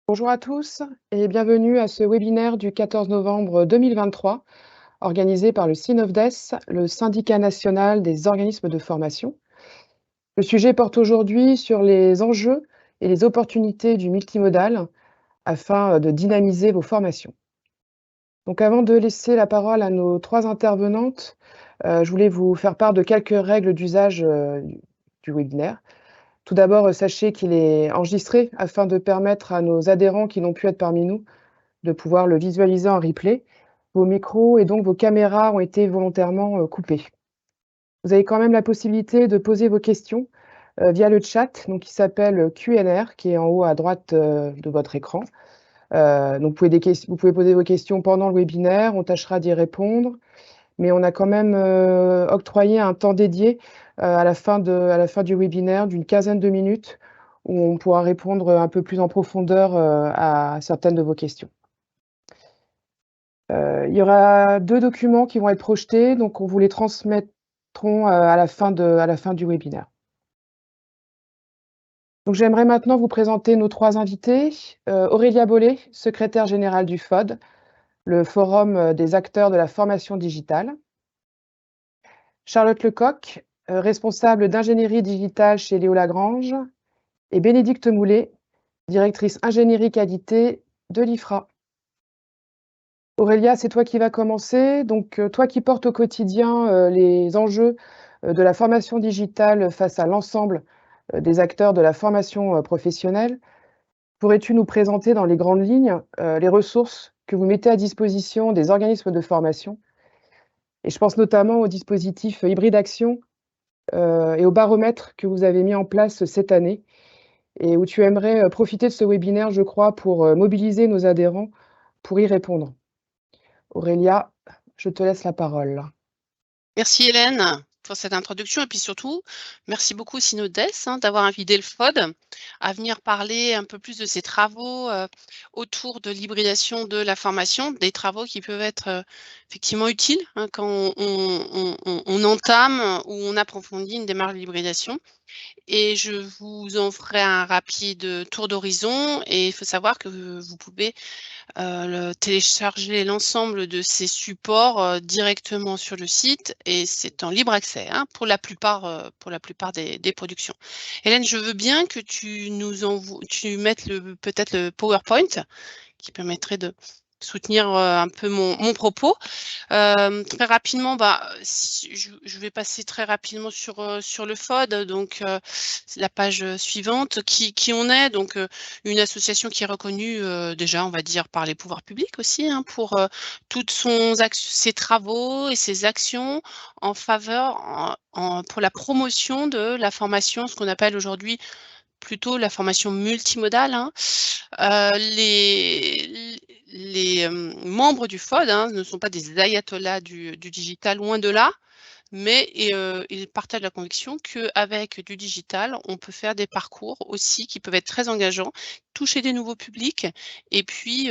Bonjour à tous et bienvenue à ce webinaire du 14 novembre 2023, organisé par le CINOFDES, le Syndicat national des organismes de formation. Le sujet porte aujourd'hui sur les enjeux et les opportunités du multimodal afin de dynamiser vos formations. Donc avant de laisser la parole à nos trois intervenantes, je voulais vous faire part de quelques règles d'usage du webinaire. Tout d'abord, sachez qu'il est enregistré afin de permettre à nos adhérents qui n'ont pu être parmi nous de pouvoir le visualiser en replay. Vos micros et donc vos caméras ont été volontairement coupés. Vous avez quand même la possibilité de poser vos questions via le chat, donc qui s'appelle Q&R, qui est en haut à droite de votre écran. Donc vous pouvez poser vos questions pendant le webinaire, on tâchera d'y répondre, mais on a quand même octroyé un temps dédié à la fin du webinaire d'une quinzaine de minutes où on pourra répondre un peu plus en profondeur à certaines de vos questions. Il y aura 2 documents qui vont être projetés, donc on vous les transmettrons à la fin du webinaire. Donc j'aimerais maintenant vous présenter nos 3 invités. Aurélia Bollé, secrétaire générale du FOD, le Forum des acteurs de la formation digitale. Charlotte Lecoq, responsable d'ingénierie digitale chez Léo Lagrange. Et Bénédicte Moulet, directrice ingénierie qualité de l'IFRA. Aurélia, c'est toi qui vas commencer. Donc, toi qui portes au quotidien les enjeux de la formation digitale face à l'ensemble des acteurs de la formation professionnelle, pourrais-tu nous présenter dans les grandes lignes les ressources que vous mettez à disposition des organismes de formation? Et je pense notamment au dispositif Hybride Action et au baromètre que vous avez mis en place cette année et où tu aimerais profiter de ce webinaire, je crois, pour mobiliser nos adhérents pour y répondre. Aurélia, je te laisse la parole. Merci Hélène pour cette introduction et puis surtout, merci beaucoup Synodes d'avoir invité le FOD à venir parler un peu plus de ses travaux autour de l'hybridation de la formation, des travaux qui peuvent être effectivement utiles quand on entame ou on approfondit une démarche d'hybridation. Et je vous en ferai un rapide tour d'horizon et il faut savoir que vous pouvez télécharger l'ensemble de ces supports directement sur le site et c'est en libre accès pour la plupart des productions. Hélène, je veux bien que tu mettes peut-être le PowerPoint qui permettrait de soutenir un peu mon propos. Très rapidement, je vais passer très rapidement sur le FOD, donc c'est la page suivante. Qui on est, donc une association qui est reconnue déjà, on va dire, par les pouvoirs publics aussi, pour toutes ses travaux et ses actions en faveur, pour la promotion de la formation, ce qu'on appelle aujourd'hui plutôt la formation multimodale. Les membres du FOD ne sont pas des ayatollahs du digital, loin de là, mais ils partagent la conviction qu'avec du digital, on peut faire des parcours aussi qui peuvent être très engageants, toucher des nouveaux publics et puis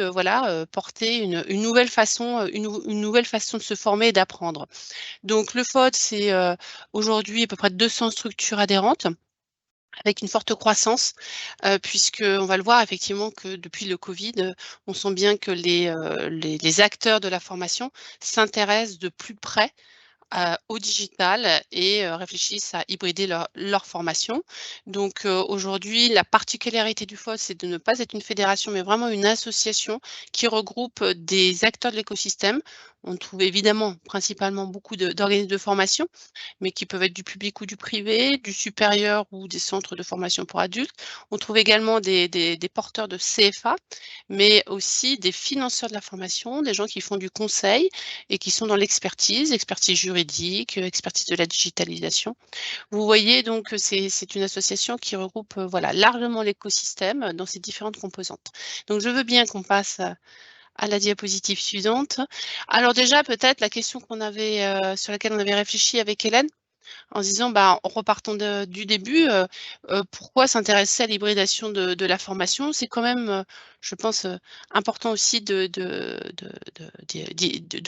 porter une nouvelle façon de se former et d'apprendre. Donc le FOD, c'est aujourd'hui à peu près 200 structures adhérentes, avec une forte croissance, puisqu'on va le voir effectivement que depuis le Covid, on sent bien que les acteurs de la formation s'intéressent de plus près au digital et réfléchissent à hybrider leur formation. Donc aujourd'hui, la particularité du FOD, c'est de ne pas être une fédération, mais vraiment une association qui regroupe des acteurs de l'écosystème. On trouve évidemment principalement beaucoup d'organismes de formation, mais qui peuvent être du public ou du privé, du supérieur ou des centres de formation pour adultes. On trouve également des porteurs de CFA, mais aussi des financeurs de la formation, des gens qui font du conseil et qui sont dans l'expertise juridique, expertise de la digitalisation. Vous voyez donc que c'est une association qui regroupe largement l'écosystème dans ses différentes composantes. Donc je veux bien qu'on passe à la diapositive suivante. Alors déjà, peut-être la question sur laquelle on avait réfléchi avec Hélène, en se disant, en repartant du début, pourquoi s'intéresser à l'hybridation de la formation? C'est quand même, je pense, important aussi de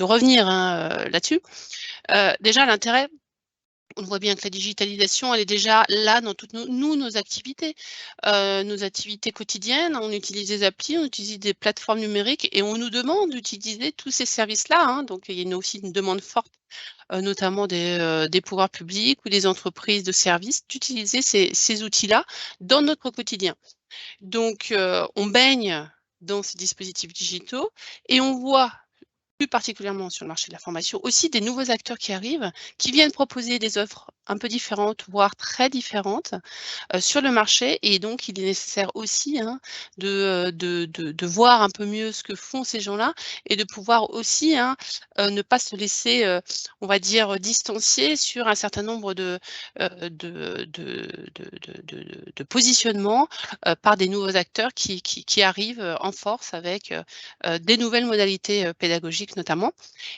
revenir là-dessus. Déjà, l'intérêt On voit bien que la digitalisation, elle est déjà là dans toutes nos activités. Nos activités quotidiennes, on utilise des applis, on utilise des plateformes numériques et on nous demande d'utiliser tous ces services-là, hein. Donc il y a aussi une demande forte, notamment des pouvoirs publics ou des entreprises de services, d'utiliser ces outils-là dans notre quotidien. Donc on baigne dans ces dispositifs digitaux et on voit plus particulièrement sur le marché de la formation, aussi des nouveaux acteurs qui arrivent, qui viennent proposer des offres un peu différentes, voire très différentes, sur le marché. Et donc il est nécessaire aussi, hein, de voir un peu mieux ce que font ces gens-là et de pouvoir aussi, hein, ne pas se laisser, on va dire, distancier sur un certain nombre de positionnements, par des nouveaux acteurs qui arrivent, en force avec, des nouvelles modalités, pédagogiques notamment.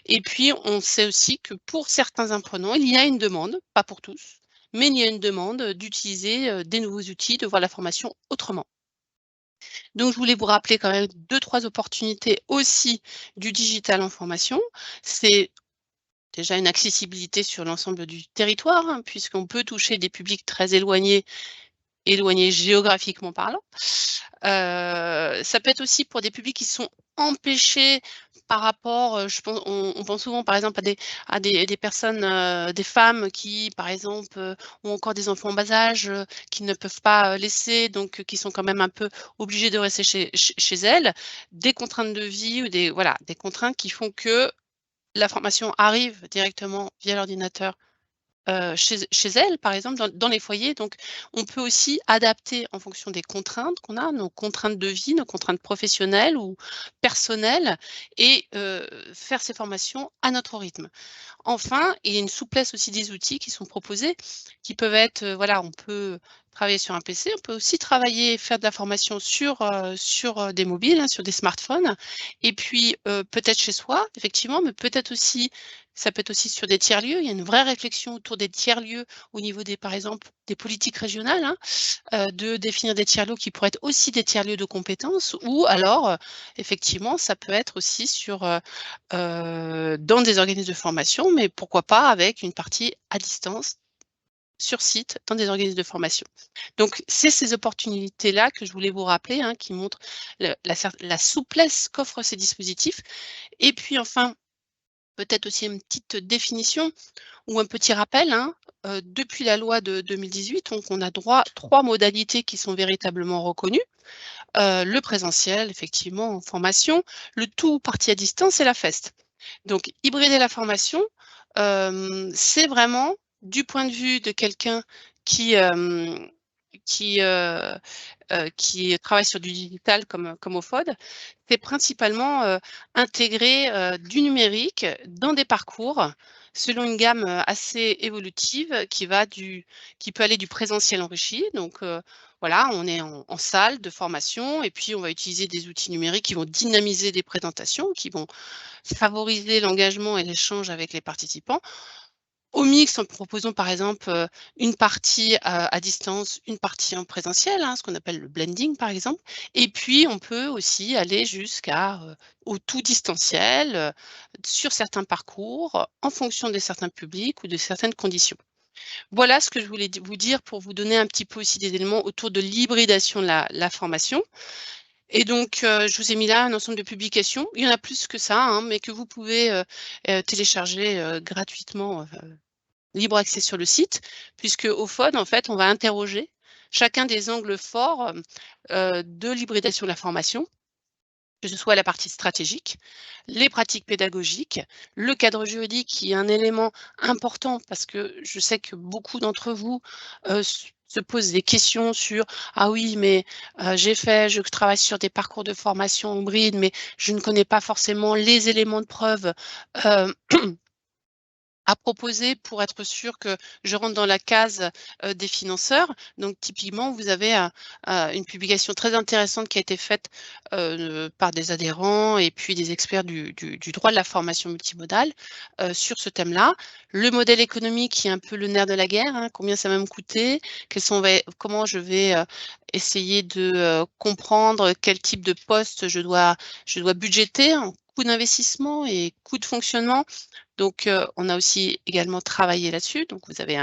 Et puis on sait aussi que pour certains apprenants, il y a une demande, pas pour tous, mais il y a une demande, d'utiliser, des nouveaux outils, de voir la formation autrement. Donc je voulais vous rappeler quand même 2-3 opportunités aussi du digital en formation. C'est déjà une accessibilité sur l'ensemble du territoire, hein, puisqu'on peut toucher des publics très éloignés géographiquement parlant. Ça peut être aussi pour des publics qui sont empêchés par rapport, je pense on pense souvent par exemple à des personnes, des femmes qui par exemple, ont encore des enfants en bas âge, qui ne peuvent pas, laisser, donc qui sont quand même un peu obligées de rester chez elles. Des contraintes de vie ou des contraintes qui font que la formation arrive directement via l'ordinateur chez elles, par exemple, dans les foyers. Donc, on peut aussi adapter en fonction des contraintes qu'on a, nos contraintes de vie, nos contraintes professionnelles ou personnelles et faire ces formations à notre rythme. Enfin, il y a une souplesse aussi des outils qui sont proposés, qui peuvent être, voilà, on peut travailler sur un PC, on peut aussi travailler, faire de la formation sur des mobiles, hein, sur des smartphones et puis, peut-être chez soi, effectivement, mais peut-être aussi ça peut être aussi sur des tiers-lieux. Il y a une vraie réflexion autour des tiers-lieux au niveau des par exemple, des politiques régionales, hein, de définir des tiers-lieux qui pourraient être aussi des tiers-lieux de compétences ou alors, effectivement, ça peut être aussi dans des organismes de formation, mais pourquoi pas avec une partie à distance, sur site, dans des organismes de formation. Donc c'est ces opportunités-là que je voulais vous rappeler, hein, qui montrent la souplesse qu'offrent ces dispositifs et puis enfin, peut-être aussi une petite définition ou un petit rappel, hein, depuis la loi de 2018, donc on a droit 3 modalités qui sont véritablement reconnues. Le présentiel, effectivement, en formation, le tout partie à distance et la FEST. Donc hybrider la formation, c'est vraiment du point de vue de quelqu'un qui, qui, heu qui travaille sur du digital comme Ofod, c'est principalement, intégrer, du numérique dans des parcours selon une gamme, assez évolutive qui peut aller du présentiel enrichi. Donc, voilà, on est en salle de formation et puis on va utiliser des outils numériques qui vont dynamiser des présentations, qui vont favoriser l'engagement et l'échange avec les participants. Au mix, en proposant par exemple, une partie à distance, une partie en présentiel, hein, ce qu'on appelle le blending par exemple. Et puis on peut aussi aller jusqu'à, au tout distanciel, sur certains parcours, en fonction de certains publics ou de certaines conditions. Voilà ce que je voulais vous dire pour vous donner un petit peu aussi des éléments autour de l'hybridation de la formation. Et donc, je vous ai mis là un ensemble de publications. Il y en a plus que ça, hein, mais que vous pouvez, télécharger, gratuitement, libre accès sur le site, puisque au FOD, en fait, on va interroger chacun des angles forts, de l'hybridation de la formation, que ce soit la partie stratégique, les pratiques pédagogiques, le cadre juridique qui est un élément important parce que je sais que beaucoup d'entre vous, se posent des questions sur: «Ah oui, mais, je travaille sur des parcours de formation hybride, mais je ne connais pas forcément les éléments de preuve, heu, à proposer pour être sûr que je rentre dans la case, des financeurs». Donc typiquement, vous avez, une publication très intéressante qui a été faite, par des adhérents et puis des experts du droit de la formation multimodale, sur ce thème-là. Le modèle économique qui est un peu le nerf de la guerre, hein. Combien ça va me coûter? Comment je vais, essayer de, comprendre quel type de poste je dois budgéter, hein, coût d'investissement et coût de fonctionnement. Donc, on a aussi également travaillé là-dessus. Donc, vous avez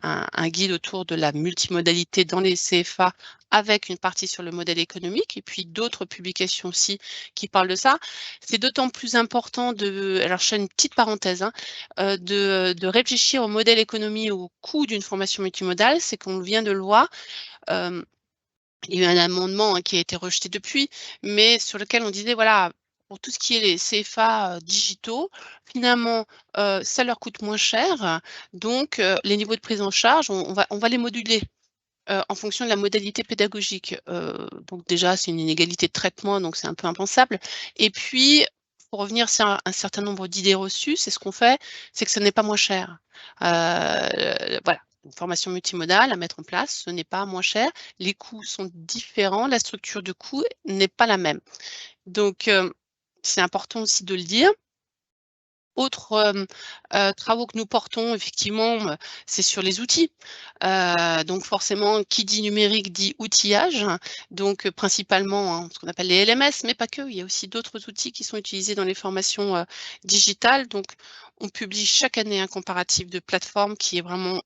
un guide autour de la multimodalité dans les CFA avec une partie sur le modèle économique et puis d'autres publications aussi qui parlent de ça. C'est d'autant plus important alors je fais une petite parenthèse, hein, de réfléchir au modèle économique, au coût d'une formation multimodale, c'est qu'on vient de le voir, il y a eu un amendement, hein, qui a été rejeté depuis, mais sur lequel on disait voilà, pour tout ce qui est les CFA, digitaux, finalement, ça leur coûte moins cher, donc les niveaux de prise en charge, on va les moduler, en fonction de la modalité pédagogique. Donc déjà, c'est une inégalité de traitement, donc c'est un peu impensable et puis, pour revenir sur un certain nombre d'idées reçues, c'est ce qu'on fait, c'est que ce n'est pas moins cher. Voilà, une formation multimodale à mettre en place, ce n'est pas moins cher. Les coûts sont différents, la structure de coût n'est pas la même. Donc, c'est important aussi de le dire. Autres, travaux que nous portons effectivement, c'est sur les outils. Donc forcément, qui dit numérique dit outillage. Donc, principalement, hein, ce qu'on appelle les LMS, mais pas que. Il y a aussi d'autres outils qui sont utilisés dans les formations, digitales. Donc, on publie chaque année un comparatif de plateformes qui est vraiment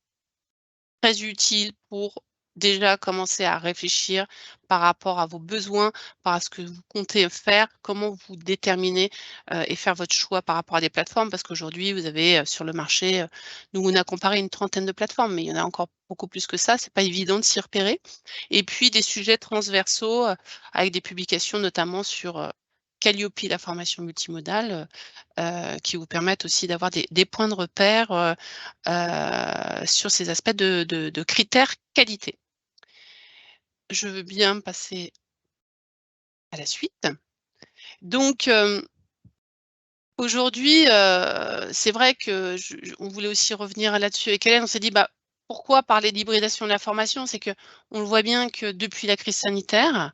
très utile pour déjà commencer à réfléchir par rapport à vos besoins, par à ce que vous comptez faire, comment vous déterminer, et faire votre choix par rapport à des plateformes. Parce qu'aujourd'hui, vous avez, sur le marché, nous, on a comparé une trentaine de plateformes, mais il y en a encore beaucoup plus que ça. C'est pas évident de s'y repérer. Et puis des sujets transversaux, avec des publications notamment sur, Calliope, la formation multimodale, qui vous permettent aussi d'avoir des points de repère, sur ces aspects de critères qualité. Je veux bien passer à la suite. Donc, aujourd'hui, c'est vrai que on voulait aussi revenir là-dessus avec Hélène. On s'est dit: «Bah, pourquoi parler d'hybridation de la formation?» C'est qu'on le voit bien que depuis la crise sanitaire,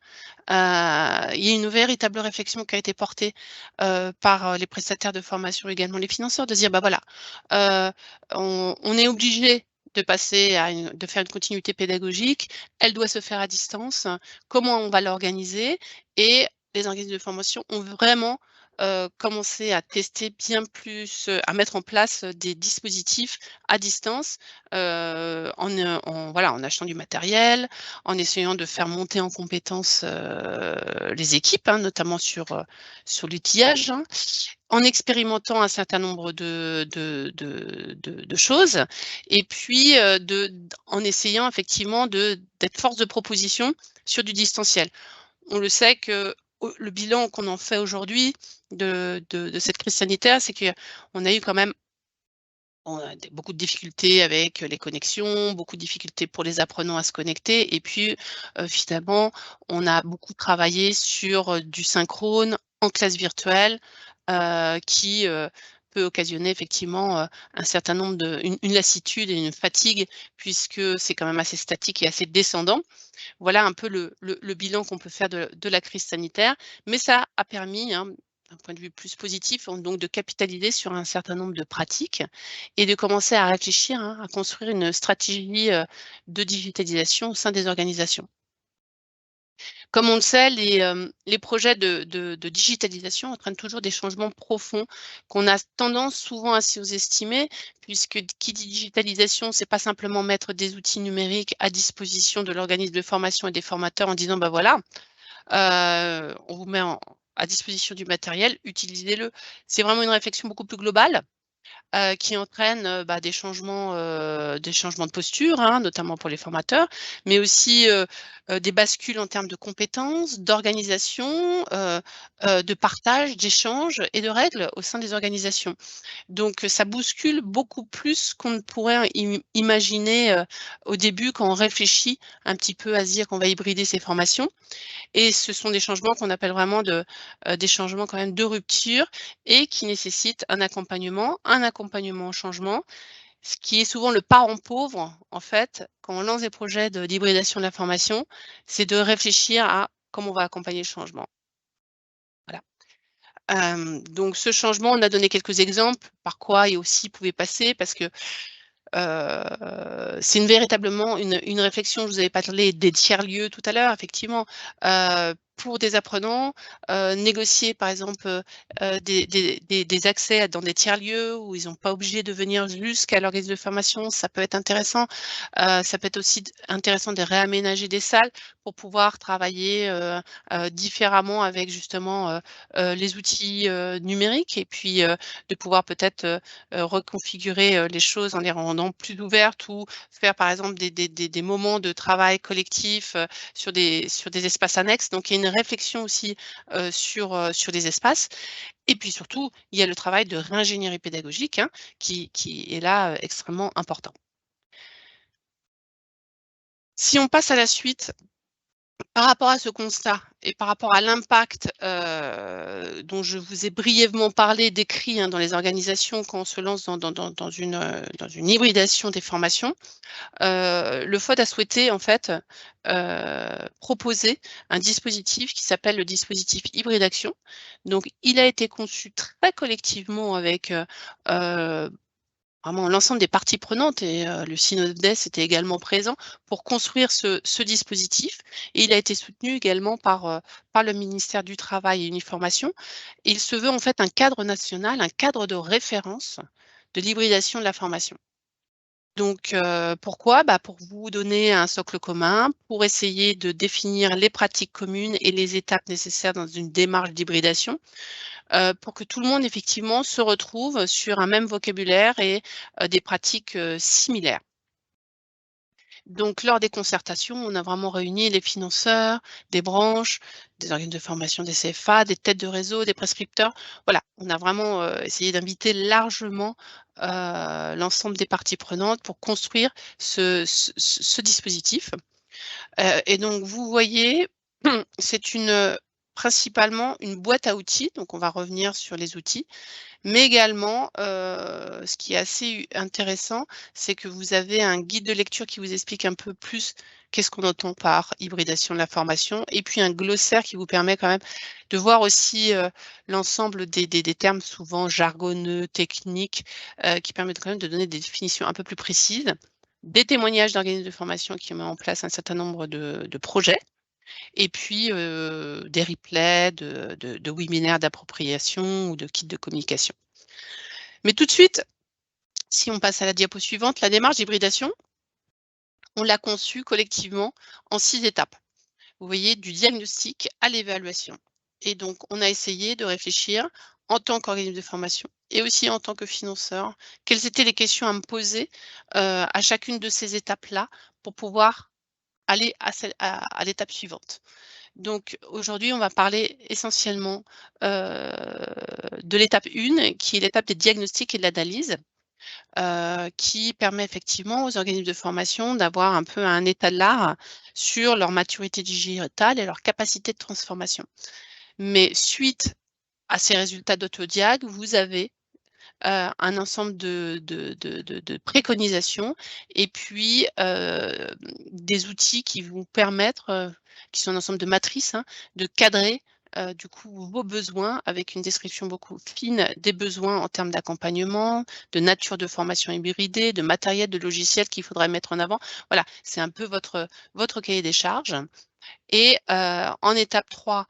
il y a une véritable réflexion qui a été portée, par, les prestataires de formation, également les financeurs, de se dire: «Bah, voilà, on est obligé de faire une continuité pédagogique, elle doit se faire à distance. Comment on va l'organiser?» Et les organismes de formation ont vraiment commencer à tester bien plus, à mettre en place, des dispositifs à distance, en achetant du matériel, en essayant de faire monter en compétences, les équipes, hein, notamment sur l'outillage, hein, en expérimentant un certain nombre de choses et puis, en essayant effectivement d'être force de proposition sur du distanciel. On le sait que le bilan qu'on en fait aujourd'hui de cette crise sanitaire, c'est qu'on a eu quand même beaucoup de difficultés avec les connexions, beaucoup de difficultés pour les apprenants à se connecter et puis, finalement, on a beaucoup travaillé sur, du synchrone en classe virtuelle, qui, peut occasionner effectivement, un certain nombre une lassitude et une fatigue puisque c'est quand même assez statique et assez descendant. Voilà un peu le bilan qu'on peut faire de la crise sanitaire, mais ça a permis, hein, d'un point de vue plus positif, donc de capitaliser sur un certain nombre de pratiques et de commencer à réfléchir, hein, à construire une stratégie, de digitalisation au sein des organisations. Comme on le sait, les projets de digitalisation entraînent toujours des changements profonds qu'on a tendance souvent à sous-estimer, puisque qui dit digitalisation, c'est pas simplement mettre des outils numériques à disposition de l'organisme de formation et des formateurs en disant: «Bah, voilà, on vous met à disposition du matériel, utilisez-le». C'est vraiment une réflexion beaucoup plus globale qui entraîne, bah, des changements de posture, hein, notamment pour les formateurs, mais aussi, des bascules en termes de compétences, d'organisation, de partage, d'échange et de règles au sein des organisations. Donc, ça bouscule beaucoup plus qu'on ne pourrait imaginer, au début quand on réfléchit un petit peu à se dire qu'on va hybrider ces formations. Et ce sont des changements qu'on appelle vraiment des changements quand même de rupture et qui nécessitent un accompagnement au changement, ce qui est souvent le parent pauvre, en fait, quand on lance des projets d'hybridation de la formation, c'est de réfléchir à comment on va accompagner le changement. Voilà. Donc ce changement, on a donné quelques exemples par quoi il aussi pouvait passer parce que c'est véritablement une réflexion. Je vous avais parlé des tiers-lieux tout à l'heure, effectivement, pour des apprenants, négocier par exemple des accès dans des tiers-lieux où ils n'ont pas obligé de venir jusqu'à l'organisme de formation, ça peut être intéressant. Ça peut être aussi intéressant de réaménager des salles pour pouvoir travailler différemment avec justement les outils numériques et puis de pouvoir peut-être reconfigurer les choses en les rendant plus ouvertes ou faire par exemple des moments de travail collectif sur des espaces annexes. Donc il y a une réflexion aussi sur les espaces. Et puis surtout, il y a le travail de réingénierie pédagogique qui est là extrêmement important. Si on passe à la suite, par rapport à ce constat et par rapport à l'impact dont je vous ai brièvement parlé, décrit dans les organisations quand on se lance dans une hybridation des formations, le FOD a souhaité en fait proposer un dispositif qui s'appelle le dispositif hybridation. Donc il a été conçu très collectivement avec vraiment l'ensemble des parties prenantes et le SYNODES était également présent pour construire ce dispositif et il a été soutenu également par le ministère du Travail et Uniformation. Il se veut en fait un cadre national, un cadre de référence de l'hybridation de la formation. Donc pourquoi? Pour vous donner un socle commun, pour essayer de définir les pratiques communes et les étapes nécessaires dans une démarche d'hybridation. Pour que tout le monde effectivement se retrouve sur un même vocabulaire et des pratiques similaires. Donc lors des concertations, on a vraiment réuni les financeurs, des branches, des organismes de formation, des CFA, des têtes de réseau, des prescripteurs. Voilà, on a vraiment essayé d'inviter largement l'ensemble des parties prenantes pour construire ce dispositif. Et donc vous voyez, c'est principalement une boîte à outils, donc on va revenir sur les outils, mais également, ce qui est assez intéressant, c'est que vous avez un guide de lecture qui vous explique un peu plus qu'est-ce qu'on entend par hybridation de la formation et puis un glossaire qui vous permet quand même de voir aussi l'ensemble des termes souvent jargonneux, techniques, qui permettent quand même de donner des définitions un peu plus précises, des témoignages d'organismes de formation qui mettent en place un certain nombre de projets et puis des replays de webinaires d'appropriation ou de kits de communication. Mais tout de suite, si on passe à la diapo suivante, la démarche d'hybridation, on l'a conçue collectivement en 6 étapes. Vous voyez, du diagnostic à l'évaluation. Et donc, on a essayé de réfléchir en tant qu'organisme de formation et aussi en tant que financeur, quelles étaient les questions à me poser à chacune de ces étapes-là pour pouvoir aller à l'étape suivante. Donc aujourd'hui, on va parler essentiellement de l'étape 1, qui est l'étape des diagnostics et de l'analyse, qui permet effectivement aux organismes de formation d'avoir un peu un état de l'art sur leur maturité digitale et leur capacité de transformation. Mais suite à ces résultats d'autodiag, vous avez un ensemble de préconisations et puis des outils qui vont permettre, qui sont un ensemble de matrices, de cadrer du coup vos besoins avec une description beaucoup fine des besoins en termes d'accompagnement, de nature de formation hybridée, de matériel, de logiciel qu'il faudrait mettre en avant. Voilà, c'est un peu votre cahier des charges. Et en étape 3,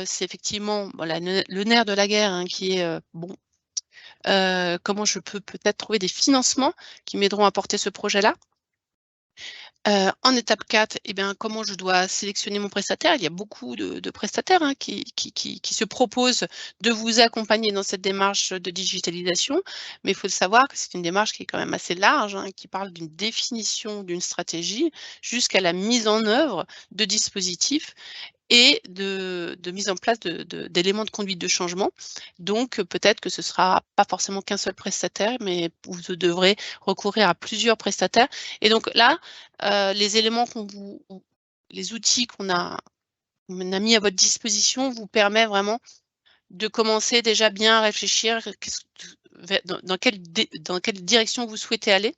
c'est effectivement le nerf de la guerre qui est bon, comment je peux peut-être trouver des financements qui m'aideront à porter ce projet-là. En étape 4, comment je dois sélectionner mon prestataire? Il y a beaucoup de prestataires qui se proposent de vous accompagner dans cette démarche de digitalisation, mais il faut savoir que c'est une démarche qui est quand même assez large, qui parle d'une définition d'une stratégie jusqu'à la mise en œuvre de dispositifs et de mise en place d'éléments de conduite de changement. Donc peut-être que ce ne sera pas forcément qu'un seul prestataire, mais vous devrez recourir à plusieurs prestataires. Et donc là, les éléments les outils qu'on a mis à votre disposition vous permet vraiment de commencer déjà bien à réfléchir dans quelle direction vous souhaitez aller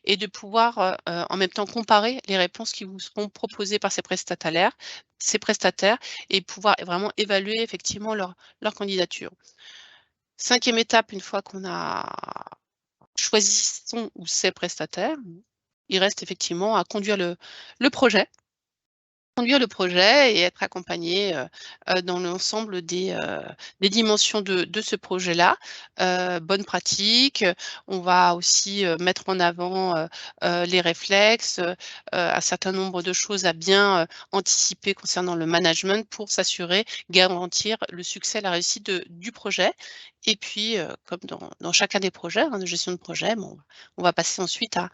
et de pouvoir en même temps comparer les réponses qui vous seront proposées par ces prestataires et pouvoir vraiment évaluer effectivement leur candidature. 5e étape, une fois qu'on a choisi son ou ses prestataires, il reste effectivement à conduire le projet conduire le projet et être accompagné, dans l'ensemble des dimensions de ce projet-là. Bonnes pratiques, on va aussi, mettre en avant, les réflexes, un certain nombre de choses à bien, anticiper concernant le management pour s'assurer, garantir le succès, la réussite du projet. Et puis, comme dans chacun des projets, hein, de gestion de projet, bon, on va passer ensuite à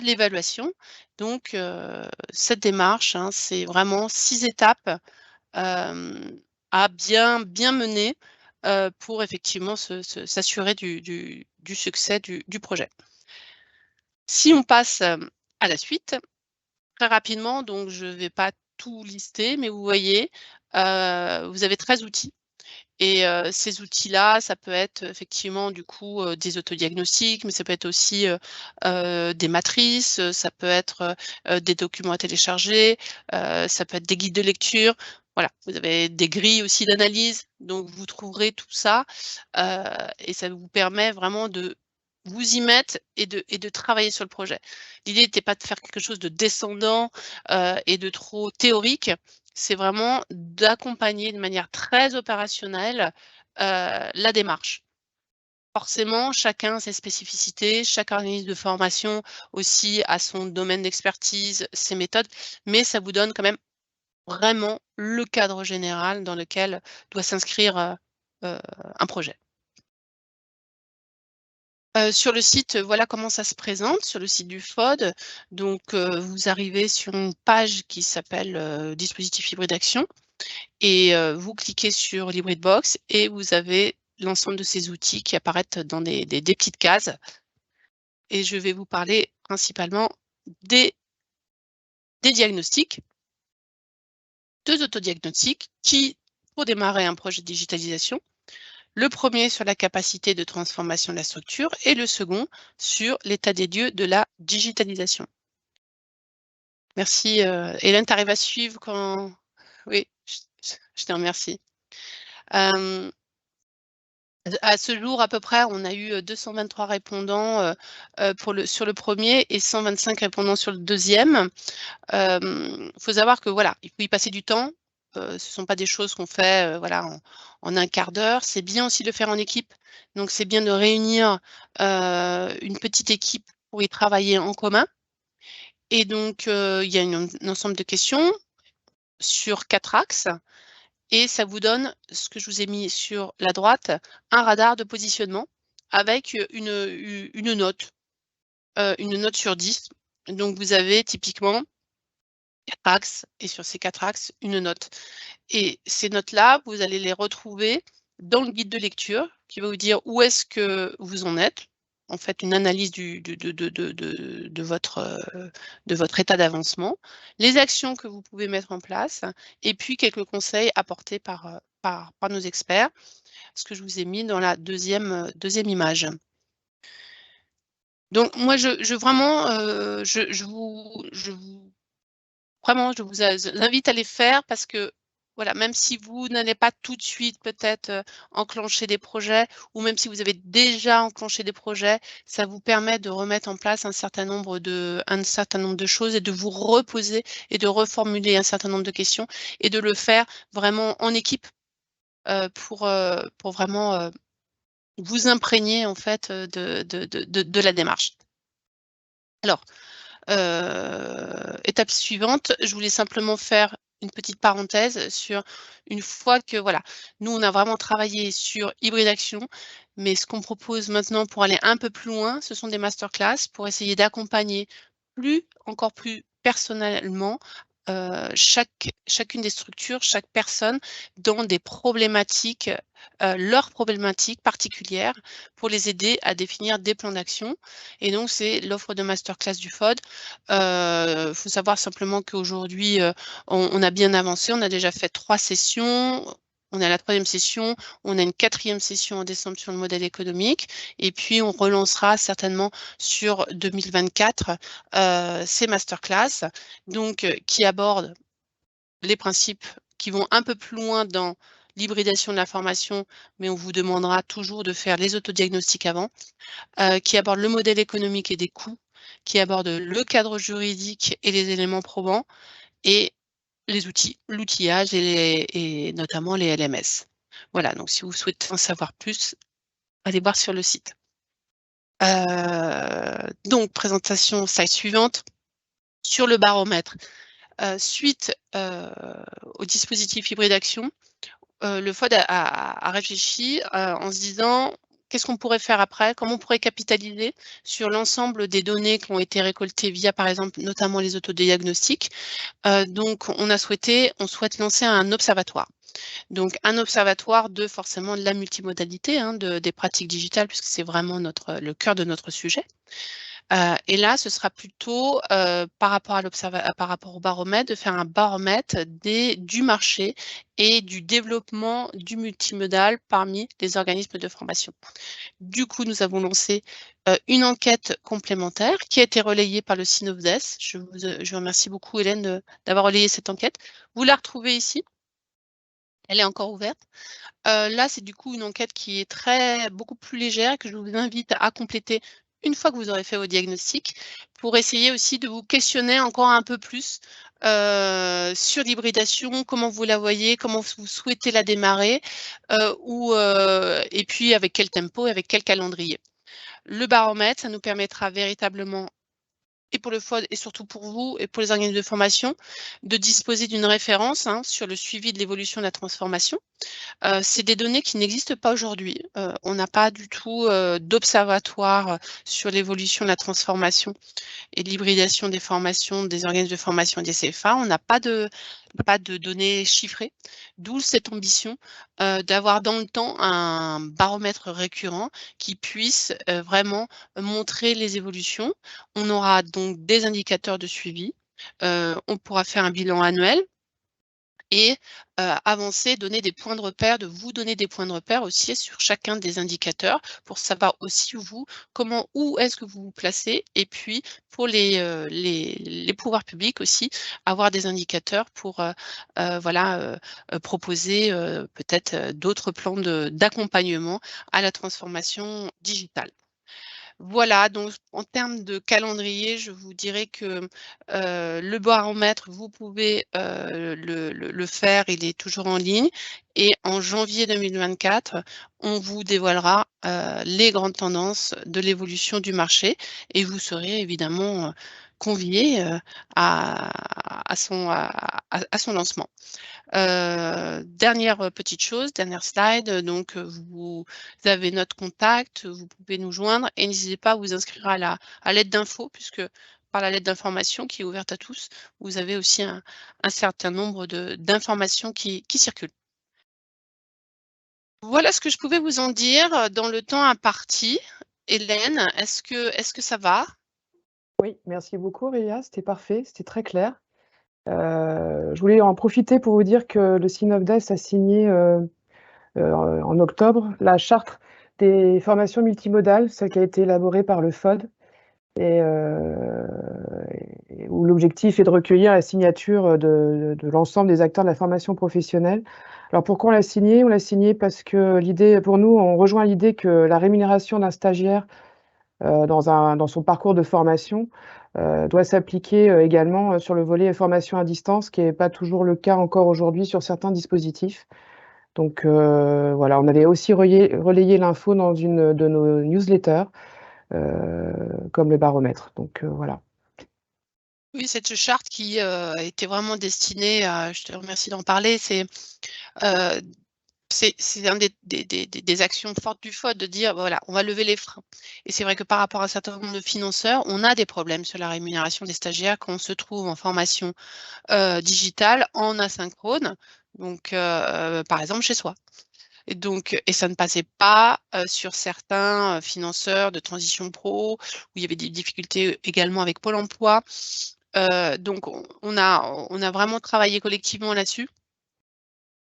de l'évaluation. Donc, cette démarche, hein, c'est vraiment 6 étapes, à bien mener, pour effectivement s'assurer du succès du projet. Si on passe, à la suite, très rapidement, donc je ne vais pas tout lister, mais vous voyez, vous avez 13 outils. Et ces outils-là, ça peut être effectivement du coup, des autodiagnostics, mais ça peut être aussi, des matrices, ça peut être, des documents à télécharger, ça peut être des guides de lecture. Voilà, vous avez des grilles aussi d'analyse, donc vous trouverez tout ça, heu et ça vous permet vraiment de vous y mettre et de travailler sur le projet. L'idée n'était pas de faire quelque chose de descendant, et de trop théorique. C'est vraiment d'accompagner de manière très opérationnelle, la démarche. Forcément, chacun a ses spécificités, chaque organisme de formation aussi a son domaine d'expertise, ses méthodes, mais ça vous donne quand même vraiment le cadre général dans lequel doit s'inscrire, un projet. Sur le site, voilà comment ça se présente, sur le site du FOD. Donc, vous arrivez sur une page qui s'appelle, dispositif hybride action. Et vous cliquez sur l'HybridBox et vous avez l'ensemble de ces outils qui apparaissent dans des petites cases et je vais vous parler principalement des diagnostics, 2 autodiagnostics qui pour démarrer un projet de digitalisation. Le premier sur la capacité de transformation de la structure et le second sur l'état des lieux de la digitalisation. Merci, Hélène, tu arrives à suivre quand oui, je te remercie. Hem À ce jour, à peu près, on a eu, 223 répondants, sur le premier et 125 répondants sur le deuxième. Faut savoir que voilà, il faut y passer du temps. Ce sont pas des choses qu'on fait, voilà, en 1/4 d'heure. C'est bien aussi de le faire en équipe. Donc c'est bien de réunir, une petite équipe pour y travailler en commun et donc il y a un ensemble de questions sur 4 axes. Et ça vous donne, ce que je vous ai mis sur la droite, un radar de positionnement avec, une note sur 10. Donc vous avez typiquement 4 axes et sur ces 4 axes, une note. Et ces notes-là, vous allez les retrouver dans le guide de lecture qui va vous dire où est-ce que vous en êtes. En fait, une analyse du de votre état d'avancement, les actions que vous pouvez mettre en place et puis quelques conseils apportés par nos experts, ce que je vous ai mis dans la deuxième image. Donc moi je vraiment, je vous invite à les faire parce que, voilà, même si vous n'allez pas tout de suite peut-être, enclencher des projets ou même si vous avez déjà enclenché des projets, ça vous permet de remettre en place un certain nombre de choses et de vous reposer et de reformuler un certain nombre de questions et de le faire vraiment en équipe, pour vraiment, vous imprégner en fait, de la démarche. Alors, étape suivante, je voulais simplement faire une petite parenthèse sur une fois que voilà, nous on a vraiment travaillé sur Hybride Action, mais ce qu'on propose maintenant pour aller un peu plus loin, ce sont des masterclass pour essayer d'accompagner encore plus personnellement, chacune des structures, chaque personne dans des problématiques, leurs problématiques particulières pour les aider à définir des plans d'action et donc c'est l'offre de masterclass du FOD. Faut savoir simplement qu'aujourd'hui, on a bien avancé. On a déjà fait 3 sessions. On est à la 3e session. On a une 4e session en décembre sur le modèle économique et puis on relancera certainement sur 2024, ces masterclass donc qui abordent les principes qui vont un peu plus loin dans l'hybridation de la formation, mais on vous demandera toujours de faire les autodiagnostics avant, qui abordent le modèle économique et des coûts, qui abordent le cadre juridique et les éléments probants et les outils, l'outillage et notamment les LMS. Voilà, donc si vous souhaitez en savoir plus, allez voir sur le site. Donc présentation slide suivante. Sur le baromètre, suite au dispositif hybride action, le FOD a réfléchi en se disant: «Qu'est-ce qu'on pourrait faire après? Comment on pourrait capitaliser sur l'ensemble des données qui ont été récoltées via, par exemple, notamment les autodiagnostics?» Donc on souhaite lancer un observatoire. Donc un observatoire de forcément de la multimodalité, hein, des pratiques digitales, puisque c'est vraiment le cœur de notre sujet. Et là, ce sera plutôt, par rapport au baromètre, de faire un baromètre du marché et du développement du multimodal parmi les organismes de formation. Du coup, nous avons lancé, une enquête complémentaire qui a été relayée par le Synovdes. Je vous remercie beaucoup Hélène d'avoir relayé cette enquête. Vous la retrouvez ici. Elle est encore ouverte. Là, c'est du coup une enquête qui est beaucoup plus légère, que je vous invite à compléter une fois que vous aurez fait vos diagnostics, pour essayer aussi de vous questionner encore un peu plus sur l'hybridation, comment vous la voyez, comment vous souhaitez la démarrer, et puis avec quel tempo et avec quel calendrier. Le baromètre, ça nous permettra véritablement, et pour le FOD et surtout pour vous et pour les organismes de formation, de disposer d'une référence, hein, sur le suivi de l'évolution de la transformation. C'est des données qui n'existent pas aujourd'hui. On n'a pas du tout d'observatoire sur l'évolution de la transformation et de l'hybridation des formations, des organismes de formation des CFA. On n'a pas de données chiffrées, d'où cette ambition d'avoir dans le temps un baromètre récurrent qui puisse vraiment montrer les évolutions. On aura donc des indicateurs de suivi. On pourra faire un bilan annuel et avancer, donner des points de repère, de vous donner des points de repère aussi sur chacun des indicateurs pour savoir aussi vous, où est-ce que vous vous placez, et puis pour les pouvoirs publics aussi, avoir des indicateurs pour voilà, proposer peut-être d'autres plans d'accompagnement à la transformation digitale. Voilà, donc en termes de calendrier, je vous dirais que le baromètre, vous pouvez le faire, il est toujours en ligne, et en janvier 2024, on vous dévoilera les grandes tendances de l'évolution du marché, et vous serez évidemment conviés à son lancement. Dernière petite chose, dernière slide, donc vous avez notre contact, vous pouvez nous joindre, et n'hésitez pas à vous inscrire à l'aide d'info, puisque par la lettre d'information qui est ouverte à tous, vous avez aussi un certain nombre d'informations qui circulent. Voilà ce que je pouvais vous en dire dans le temps imparti. Hélène, est-ce que ça va? Oui, merci beaucoup Aurélia, c'était parfait, c'était très clair. Je voulais en profiter pour vous dire que le Synovdes a signé, en octobre, la charte des formations multimodales, celle qui a été élaborée par le FOD, et où l'objectif est de recueillir la signature de l'ensemble des acteurs de la formation professionnelle. Alors pourquoi on l'a signée? On l'a signée parce que l'idée, pour nous, on rejoint l'idée que la rémunération d'un stagiaire dans son parcours de formation doit s'appliquer également sur le volet formation à distance, qui n'est pas toujours le cas encore aujourd'hui sur certains dispositifs. Donc voilà, on avait aussi relayé l'info dans une de nos newsletters, comme le baromètre. Donc voilà. Oui, cette charte qui était vraiment destinée à, je te remercie d'en parler, euh, c'est un des actions fortes du FOD, de dire, voilà, on va lever les freins. Et c'est vrai que par rapport à un certain nombre de financeurs, on a des problèmes sur la rémunération des stagiaires quand on se trouve en formation digitale, en asynchrone, donc par exemple chez soi. Et ça ne passait pas sur certains financeurs de transition pro, où il y avait des difficultés également avec Pôle emploi. Donc on a vraiment travaillé collectivement là-dessus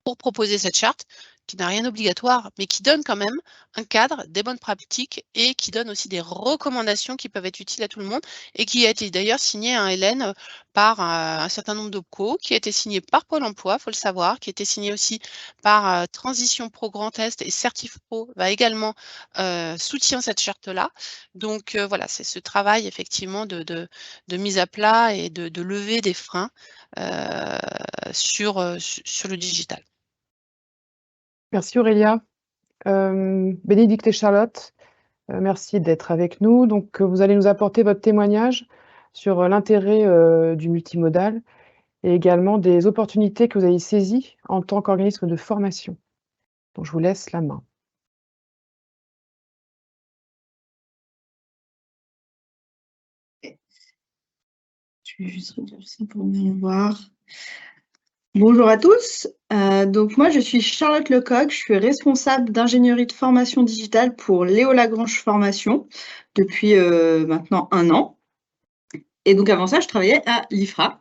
pour proposer cette charte qui n'a rien d'obligatoire, mais qui donne quand même un cadre, des bonnes pratiques et qui donne aussi des recommandations qui peuvent être utiles à tout le monde et qui a été d'ailleurs signé, hein, Hélène, par, un certain nombre d'OPCO, qui a été signé par Pôle emploi, faut le savoir, qui a été signé aussi par, Transition Pro Grand Est et Certif Pro va également, soutient cette charte-là. Donc, voilà, c'est ce travail effectivement de mise à plat et de lever des freins, sur le digital. Merci Aurélia. Bénédicte et Charlotte, merci d'être avec nous. Donc, vous allez nous apporter votre témoignage sur, l'intérêt, du multimodal et également des opportunités que vous avez saisies en tant qu'organisme de formation. Donc je vous laisse la main. Je vais juste redire ça pour bien voir. Bonjour à tous. Donc moi, je suis Charlotte Lecoq. Je suis responsable d'ingénierie de formation digitale pour Léo Lagrange Formation depuis maintenant 1 an. Et donc avant ça, je travaillais à l'IFRA.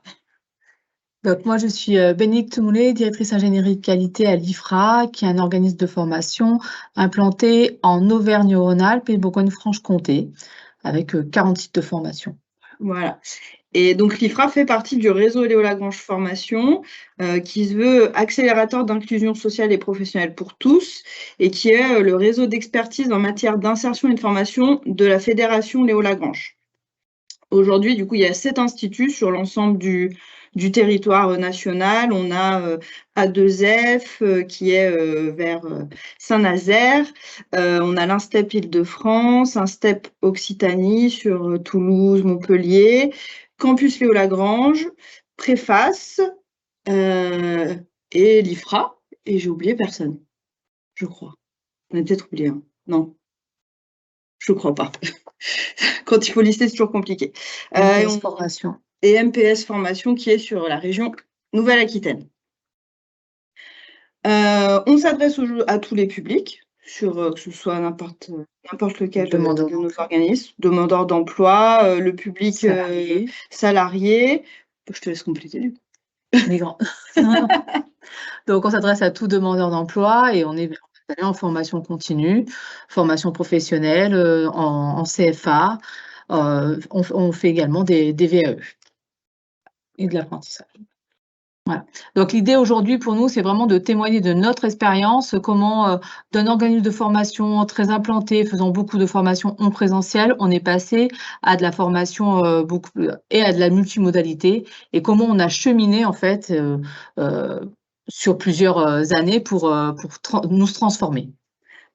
Donc moi, je suis Bénédicte Moulet, directrice ingénierie de qualité à l'IFRA, qui est un organisme de formation implanté en Auvergne-Rhône-Alpes et Bourgogne-Franche-Comté, avec 40 sites de formation. Voilà. Et donc l'IFRA fait partie du réseau Léo Lagrange Formation, qui se veut accélérateur d'inclusion sociale et professionnelle pour tous, et qui est le réseau d'expertise en matière d'insertion et de formation de la Fédération Léo Lagrange. Aujourd'hui, du coup, il y a 7 instituts sur l'ensemble du territoire national. On a A2F qui est vers Saint-Nazaire. On a l'INSTEP Île-de-France, INSTEP Occitanie sur Toulouse, Montpellier, Campus Léo Lagrange, Préface et l'IFRA. Et j'ai oublié personne, je crois. On a peut-être oublié un. Non, je crois pas. Quand il faut lister, c'est toujours compliqué. MPS Formation. Et MPS Formation qui est sur la région Nouvelle-Aquitaine. On s'adresse à tous les publics, que ce soit n'importe lequel de nos organismes, demandeurs d'emploi, le public salarié. Je te laisse compléter du coup. Migrants. Donc on s'adresse à tout demandeur d'emploi et on est en formation continue, formation professionnelle, en CFA. On fait également des VAE et de l'apprentissage. Voilà. Donc l'idée aujourd'hui pour nous, c'est vraiment de témoigner de notre expérience, comment d'un organisme de formation très implanté, faisant beaucoup de formations en présentiel, on est passé à de la formation et à de la multimodalité, et comment on a cheminé en fait sur plusieurs années pour nous transformer.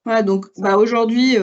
Voilà, donc aujourd'hui,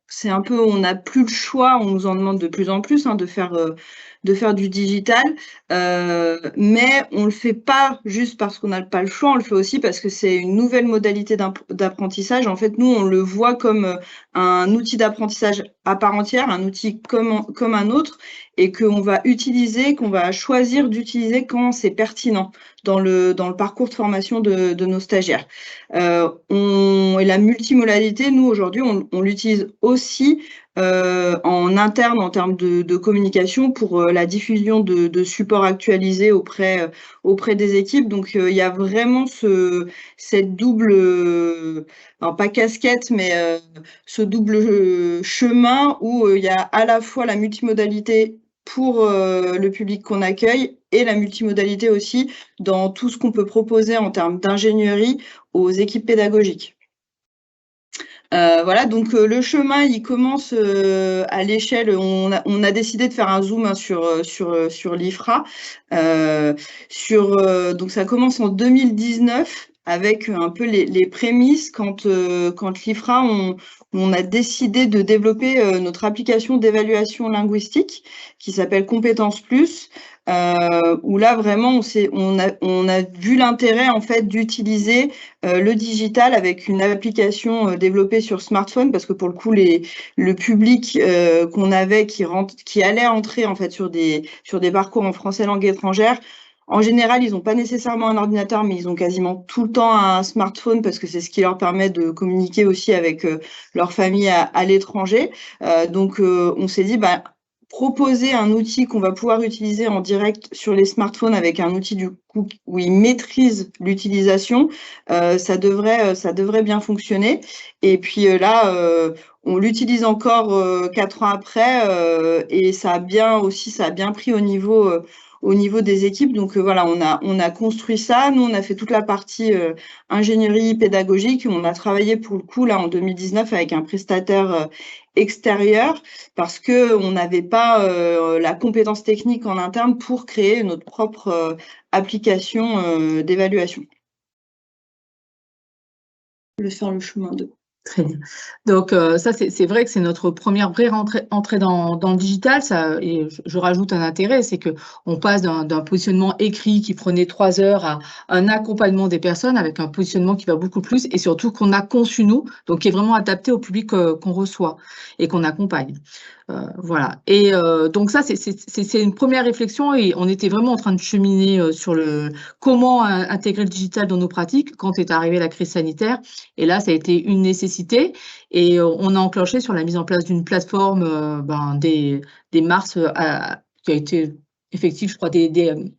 c'est un peu, on n'a plus le choix, on nous en demande de plus en plus de faire du digital, mais on le fait pas juste parce qu'on n'a pas le choix, on le fait aussi parce que c'est une nouvelle modalité d'apprentissage. En fait, nous, on le voit comme un outil d'apprentissage à part entière, un outil comme un autre, et qu'on va utiliser, qu'on va choisir d'utiliser quand c'est pertinent dans le parcours de formation de nos stagiaires. Et la multimodalité, nous, aujourd'hui, on l'utilise aussi en interne en termes de communication pour la diffusion de supports actualisés auprès des équipes. Donc, il y a vraiment cette double, alors pas casquette, mais ce double chemin où il y a à la fois la multimodalité pour le public qu'on accueille et la multimodalité aussi dans tout ce qu'on peut proposer en termes d'ingénierie aux équipes pédagogiques. Voilà, donc le chemin, il commence à l'échelle. On a décidé de faire un zoom sur l'IFRA. Donc ça commence en 2019 avec un peu les prémices quand l'IFRA, on a décidé de développer notre application d'évaluation linguistique qui s'appelle Compétences Plus. Où là vraiment on a vu l'intérêt en fait d'utiliser le digital avec une application développée sur smartphone, parce que pour le coup le public qu'on avait qui allait entrer en fait sur des parcours en français langue étrangère, en général, ils n'ont pas nécessairement un ordinateur, mais ils ont quasiment tout le temps un smartphone parce que c'est ce qui leur permet de communiquer aussi avec leur famille à l'étranger. Donc on s'est dit proposer un outil qu'on va pouvoir utiliser en direct sur les smartphones avec un outil du coup où ils maîtrisent l'utilisation, ça devrait bien fonctionner. Et puis là, on l'utilise encore 4 ans après et ça a bien pris au niveau des équipes. Donc voilà, on a construit ça. Nous, on a fait toute la partie ingénierie pédagogique. On a travaillé pour le coup là en 2019 avec un prestataire extérieur parce que on n'avait pas la compétence technique en interne pour créer notre propre application d'évaluation. Je vais faire le chemin de. Très bien. Donc ça, c'est vrai que c'est notre première vraie entrée dans le digital. Ça, et je rajoute un intérêt, c'est que on passe d'un positionnement écrit qui prenait 3 heures à un accompagnement des personnes avec un positionnement qui va beaucoup plus et surtout qu'on a conçu nous, donc qui est vraiment adapté au public qu'on reçoit et qu'on accompagne. Voilà. Et donc ça, c'est une première réflexion et on était vraiment en train de cheminer sur le comment intégrer le digital dans nos pratiques quand est arrivée la crise sanitaire. Et là, ça a été une nécessité et on a enclenché sur la mise en place d'une plateforme dès mars qui a été effective, je crois,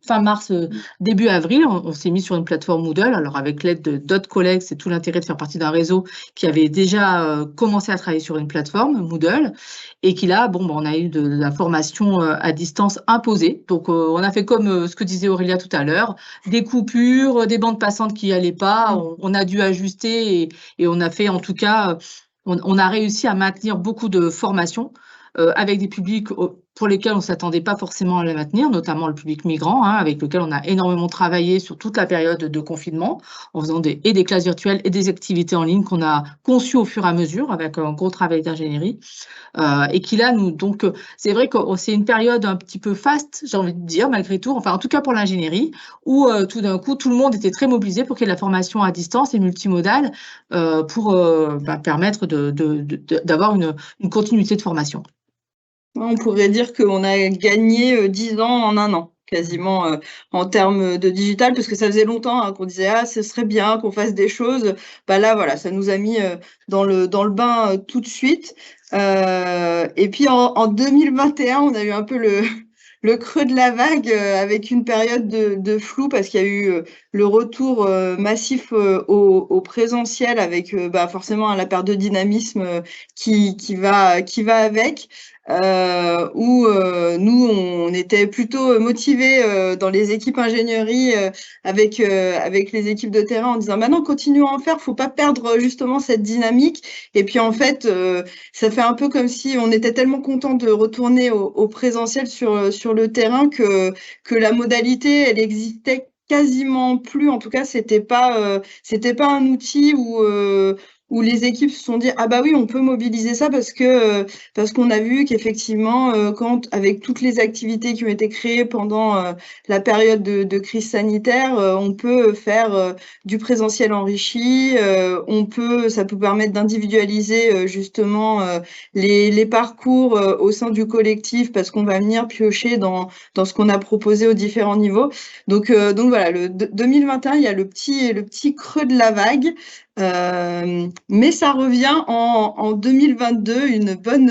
fin mars, début avril. On s'est mis sur une plateforme Moodle. Alors, avec l'aide d'autres collègues, c'est tout l'intérêt de faire partie d'un réseau qui avait déjà commencé à travailler sur une plateforme Moodle et qui là, on a eu de la formation à distance imposée. Donc, on a fait comme ce que disait Aurélia tout à l'heure, des coupures, des bandes passantes qui n'allaient pas. On a dû ajuster et on a fait, en tout cas, on a réussi à maintenir beaucoup de formations avec des publics pour lesquels on ne s'attendait pas forcément à les maintenir, notamment le public migrant, avec lequel on a énormément travaillé sur toute la période de confinement, en faisant des classes virtuelles et des activités en ligne qu'on a conçues au fur et à mesure, avec un gros travail d'ingénierie. Et qui là, donc, c'est vrai que c'est une période un petit peu faste, j'ai envie de dire, malgré tout, enfin, en tout cas pour l'ingénierie, où tout d'un coup, tout le monde était très mobilisé pour qu'il y ait de la formation à distance et multimodale pour permettre d'avoir une continuité de formation. On pourrait dire qu'on a gagné 10 ans en 1 an, quasiment, en termes de digital, parce que ça faisait longtemps qu'on disait « Ah, ce serait bien qu'on fasse des choses ». Là, voilà, ça nous a mis dans le bain tout de suite. Et puis en 2021, on a eu un peu le creux de la vague avec une période de flou parce qu'il y a eu le retour massif au présentiel avec forcément la perte de dynamisme qui va avec. Où nous, on était plutôt motivés dans les équipes ingénierie avec les équipes de terrain en disant maintenant continuons à en faire, faut pas perdre justement cette dynamique. Et puis en fait, ça fait un peu comme si on était tellement content de retourner au présentiel sur le terrain que la modalité, elle existait quasiment plus. En tout cas, c'était pas un outil où les équipes se sont dit ah bah oui, on peut mobiliser ça parce qu'on a vu qu'effectivement avec toutes les activités qui ont été créées pendant la période de crise sanitaire, on peut faire du présentiel enrichi, ça peut permettre d'individualiser justement les parcours au sein du collectif parce qu'on va venir piocher dans ce qu'on a proposé aux différents niveaux. Donc voilà, 2021, il y a le petit creux de la vague. Mais ça revient en 2022, une bonne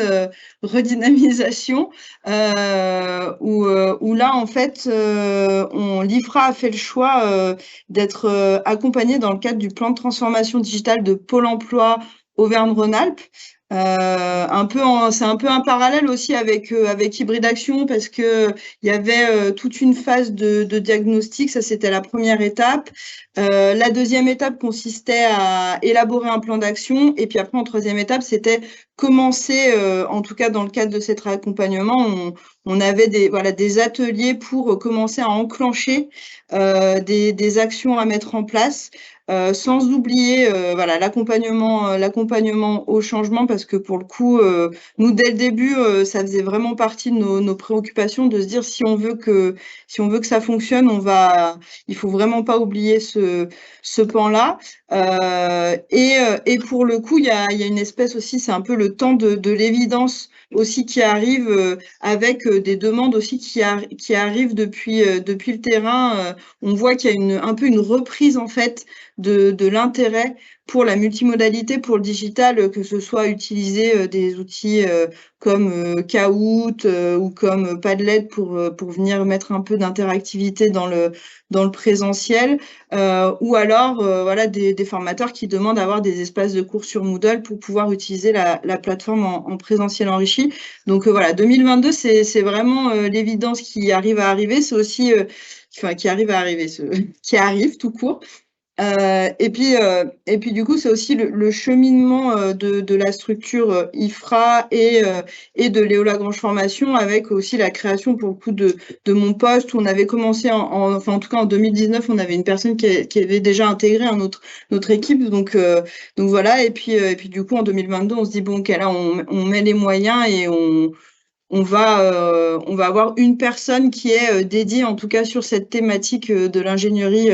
redynamisation où là en fait l'IFRA a fait le choix d'être accompagné dans le cadre du plan de transformation digitale de Pôle emploi Auvergne-Rhône-Alpes. C'est un peu un parallèle aussi avec Hybride Action parce que il y avait toute une phase de diagnostic, ça c'était la première étape. La deuxième étape consistait à élaborer un plan d'action et puis après en troisième étape c'était commencer, en tout cas dans le cadre de cet accompagnement, on avait des ateliers pour commencer à enclencher des actions à mettre en place. Sans oublier l'accompagnement au changement parce que pour le coup nous dès le début ça faisait vraiment partie de nos préoccupations de se dire si on veut que ça fonctionne il faut vraiment pas oublier ce pan-là et pour le coup il y a une espèce aussi, c'est un peu le temps de l'évidence aussi qui arrive avec des demandes aussi qui arrivent depuis le terrain. On voit qu'il y a un peu une reprise en fait de l'intérêt pour la multimodalité, pour le digital, que ce soit utiliser des outils comme Kahoot ou comme Padlet pour venir mettre un peu d'interactivité dans le présentiel, ou alors voilà des formateurs qui demandent d'avoir des espaces de cours sur Moodle pour pouvoir utiliser la plateforme en présentiel enrichi. Donc voilà, 2022, c'est vraiment l'évidence qui arrive à arriver. C'est aussi qui arrive à arriver, qui arrive tout court. Et puis du coup, c'est aussi le cheminement de la structure IFRA et de Léo Lagrange Formation, avec aussi la création pour le coup de mon poste, où on avait commencé enfin en tout cas en 2019, on avait une personne qui avait déjà intégré notre équipe, donc voilà. Et puis du coup en 2022, on se dit bon, ok, là on met les moyens et on va avoir une personne qui est dédiée, en tout cas sur cette thématique de l'ingénierie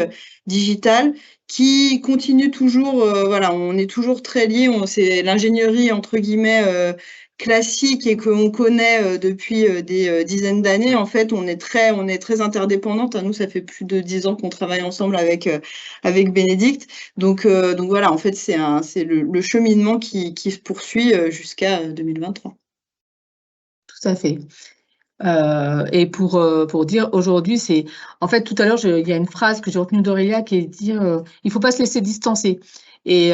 digitale, qui continue toujours, voilà, on est toujours très liés, c'est l'ingénierie entre guillemets classique et qu'on connaît depuis des dizaines d'années. En fait, on est très interdépendantes. À nous, ça fait plus de 10 ans qu'on travaille ensemble avec Bénédicte. Donc voilà, en fait, c'est le cheminement qui se poursuit jusqu'à 2023. Tout à fait. Et pour dire aujourd'hui, c'est en fait tout à l'heure, il y a une phrase que j'ai retenue d'Aurélia qui est de dire il faut pas se laisser distancer. Et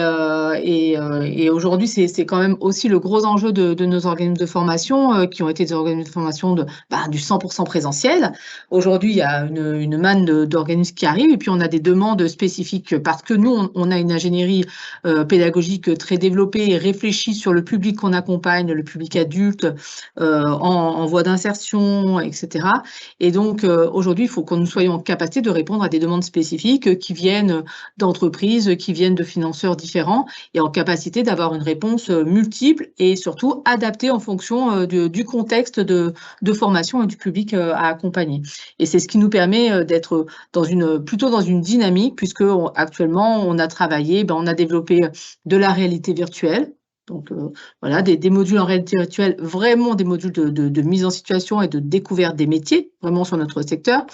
aujourd'hui, c'est quand même aussi le gros enjeu de nos organismes de formation qui ont été des organismes de formation du 100% présentiel. Aujourd'hui, il y a une manne d'organismes qui arrivent et puis on a des demandes spécifiques parce que nous, on a une ingénierie pédagogique très développée et réfléchie sur le public qu'on accompagne, le public adulte en voie d'insertion, etc. Et donc, aujourd'hui, il faut que nous soyons en capacité de répondre à des demandes spécifiques qui viennent d'entreprises, qui viennent de financeurs différents et en capacité d'avoir une réponse multiple et surtout adaptée en fonction du contexte de formation et du public à accompagner. Et c'est ce qui nous permet d'être plutôt dans une dynamique puisque actuellement, on a travaillé, on a développé de la réalité virtuelle. Donc, voilà, des modules en réalité virtuelle, vraiment des modules de mise en situation et de découverte des métiers, vraiment sur notre secteur.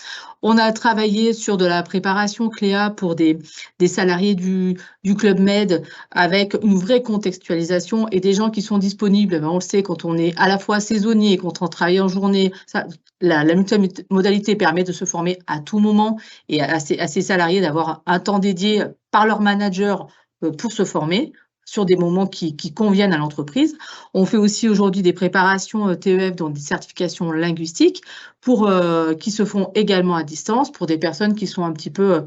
On a travaillé sur de la préparation CLEA pour des salariés du Club Med avec une vraie contextualisation et des gens qui sont disponibles. On le sait, quand on est à la fois saisonnier et quand on travaille en journée, la multimodalité permet de se former à tout moment et à ces salariés d'avoir un temps dédié par leur manager pour se former sur des moments qui conviennent à l'entreprise. On fait aussi aujourd'hui des préparations TEF, donc des certifications linguistiques, qui se font également à distance pour des personnes qui sont un petit peu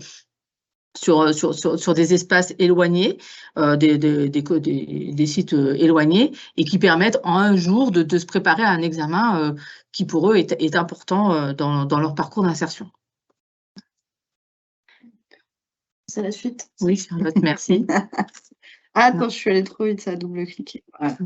sur des espaces éloignés, des sites éloignés, et qui permettent en un jour de se préparer à un examen qui pour eux est important dans leur parcours d'insertion. C'est la suite? Oui, Charlotte, merci. Attends, je suis allée trop vite, ça a double-cliqué. Voilà.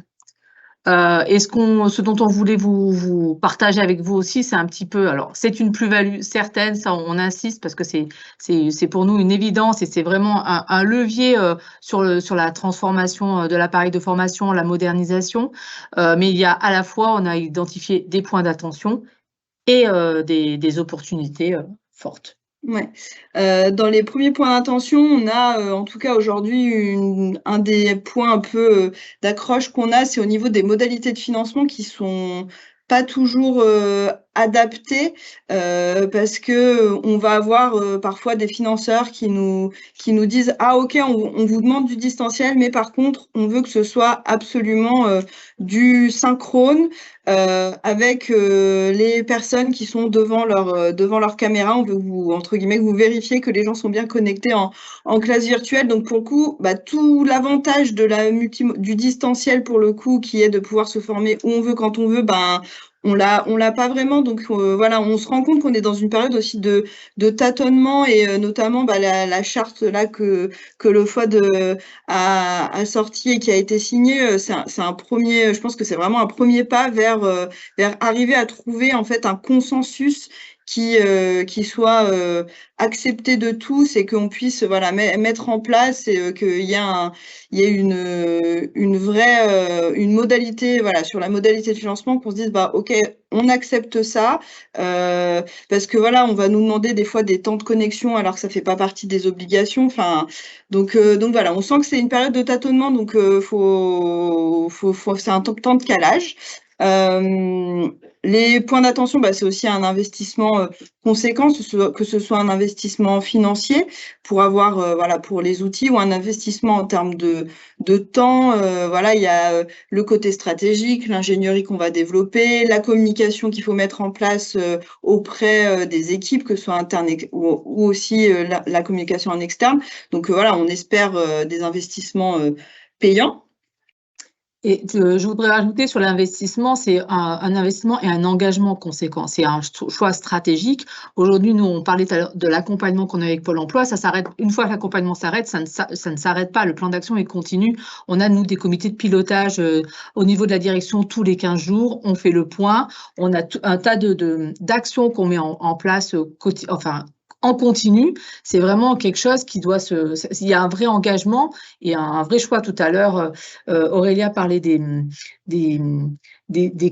Ce dont on voulait vous partager avec vous aussi, c'est un petit peu, alors c'est une plus-value certaine, ça on insiste parce que c'est pour nous une évidence et c'est vraiment un levier sur la transformation de l'appareil de formation, la modernisation, mais il y a à la fois, on a identifié des points d'attention et des opportunités fortes. Ouais. Dans les premiers points d'attention, on a en tout cas aujourd'hui un des points un peu d'accroche qu'on a, c'est au niveau des modalités de financement qui sont pas toujours adaptées parce que on va avoir parfois des financeurs qui nous disent ah ok on vous demande du distanciel mais par contre on veut que ce soit absolument du synchrone avec les personnes qui sont devant leur caméra. On veut vous entre guillemets que vous vérifiez que les gens sont bien connectés en classe virtuelle. Donc pour le coup, tout l'avantage de du distanciel pour le coup, qui est de pouvoir se former où on veut quand on veut, on l'a pas vraiment. Donc voilà, on se rend compte qu'on est dans une période aussi de tâtonnement et notamment la charte là que le FOD a sorti et qui a été signée. C'est un premier, je pense que c'est vraiment un premier pas vers arriver à trouver en fait un consensus qui soit accepté de tous et qu'on puisse voilà mettre en place et qu'il y ait une vraie une modalité voilà sur la modalité de financement, qu'on se dise bah ok, on accepte ça parce que voilà, on va nous demander des fois des temps de connexion alors que ça fait pas partie des obligations. Enfin donc voilà, on sent que c'est une période de tâtonnement, donc c'est un temps de calage. Les points d'attention, bah, c'est aussi un investissement conséquent, que ce soit un investissement financier pour avoir voilà pour les outils, ou un investissement en termes de temps. Voilà, il y a le côté stratégique, l'ingénierie qu'on va développer, la communication qu'il faut mettre en place auprès des équipes, que ce soit interne ou aussi la communication en externe. Donc voilà, on espère des investissements payants. Et je voudrais rajouter sur l'investissement, c'est un investissement et un engagement conséquent. C'est un choix stratégique. Aujourd'hui, nous, on parlait de l'accompagnement qu'on a avec Pôle emploi. Ça s'arrête, une fois que l'accompagnement s'arrête, ça ne s'arrête pas. Le plan d'action est continu. On a, nous, des comités de pilotage au niveau de la direction tous les 15 jours. On fait le point. On a un tas d'actions qu'on met en place, en continu. C'est vraiment quelque chose qui doit il y a un vrai engagement et un vrai choix. Tout à l'heure, Aurélia parlait des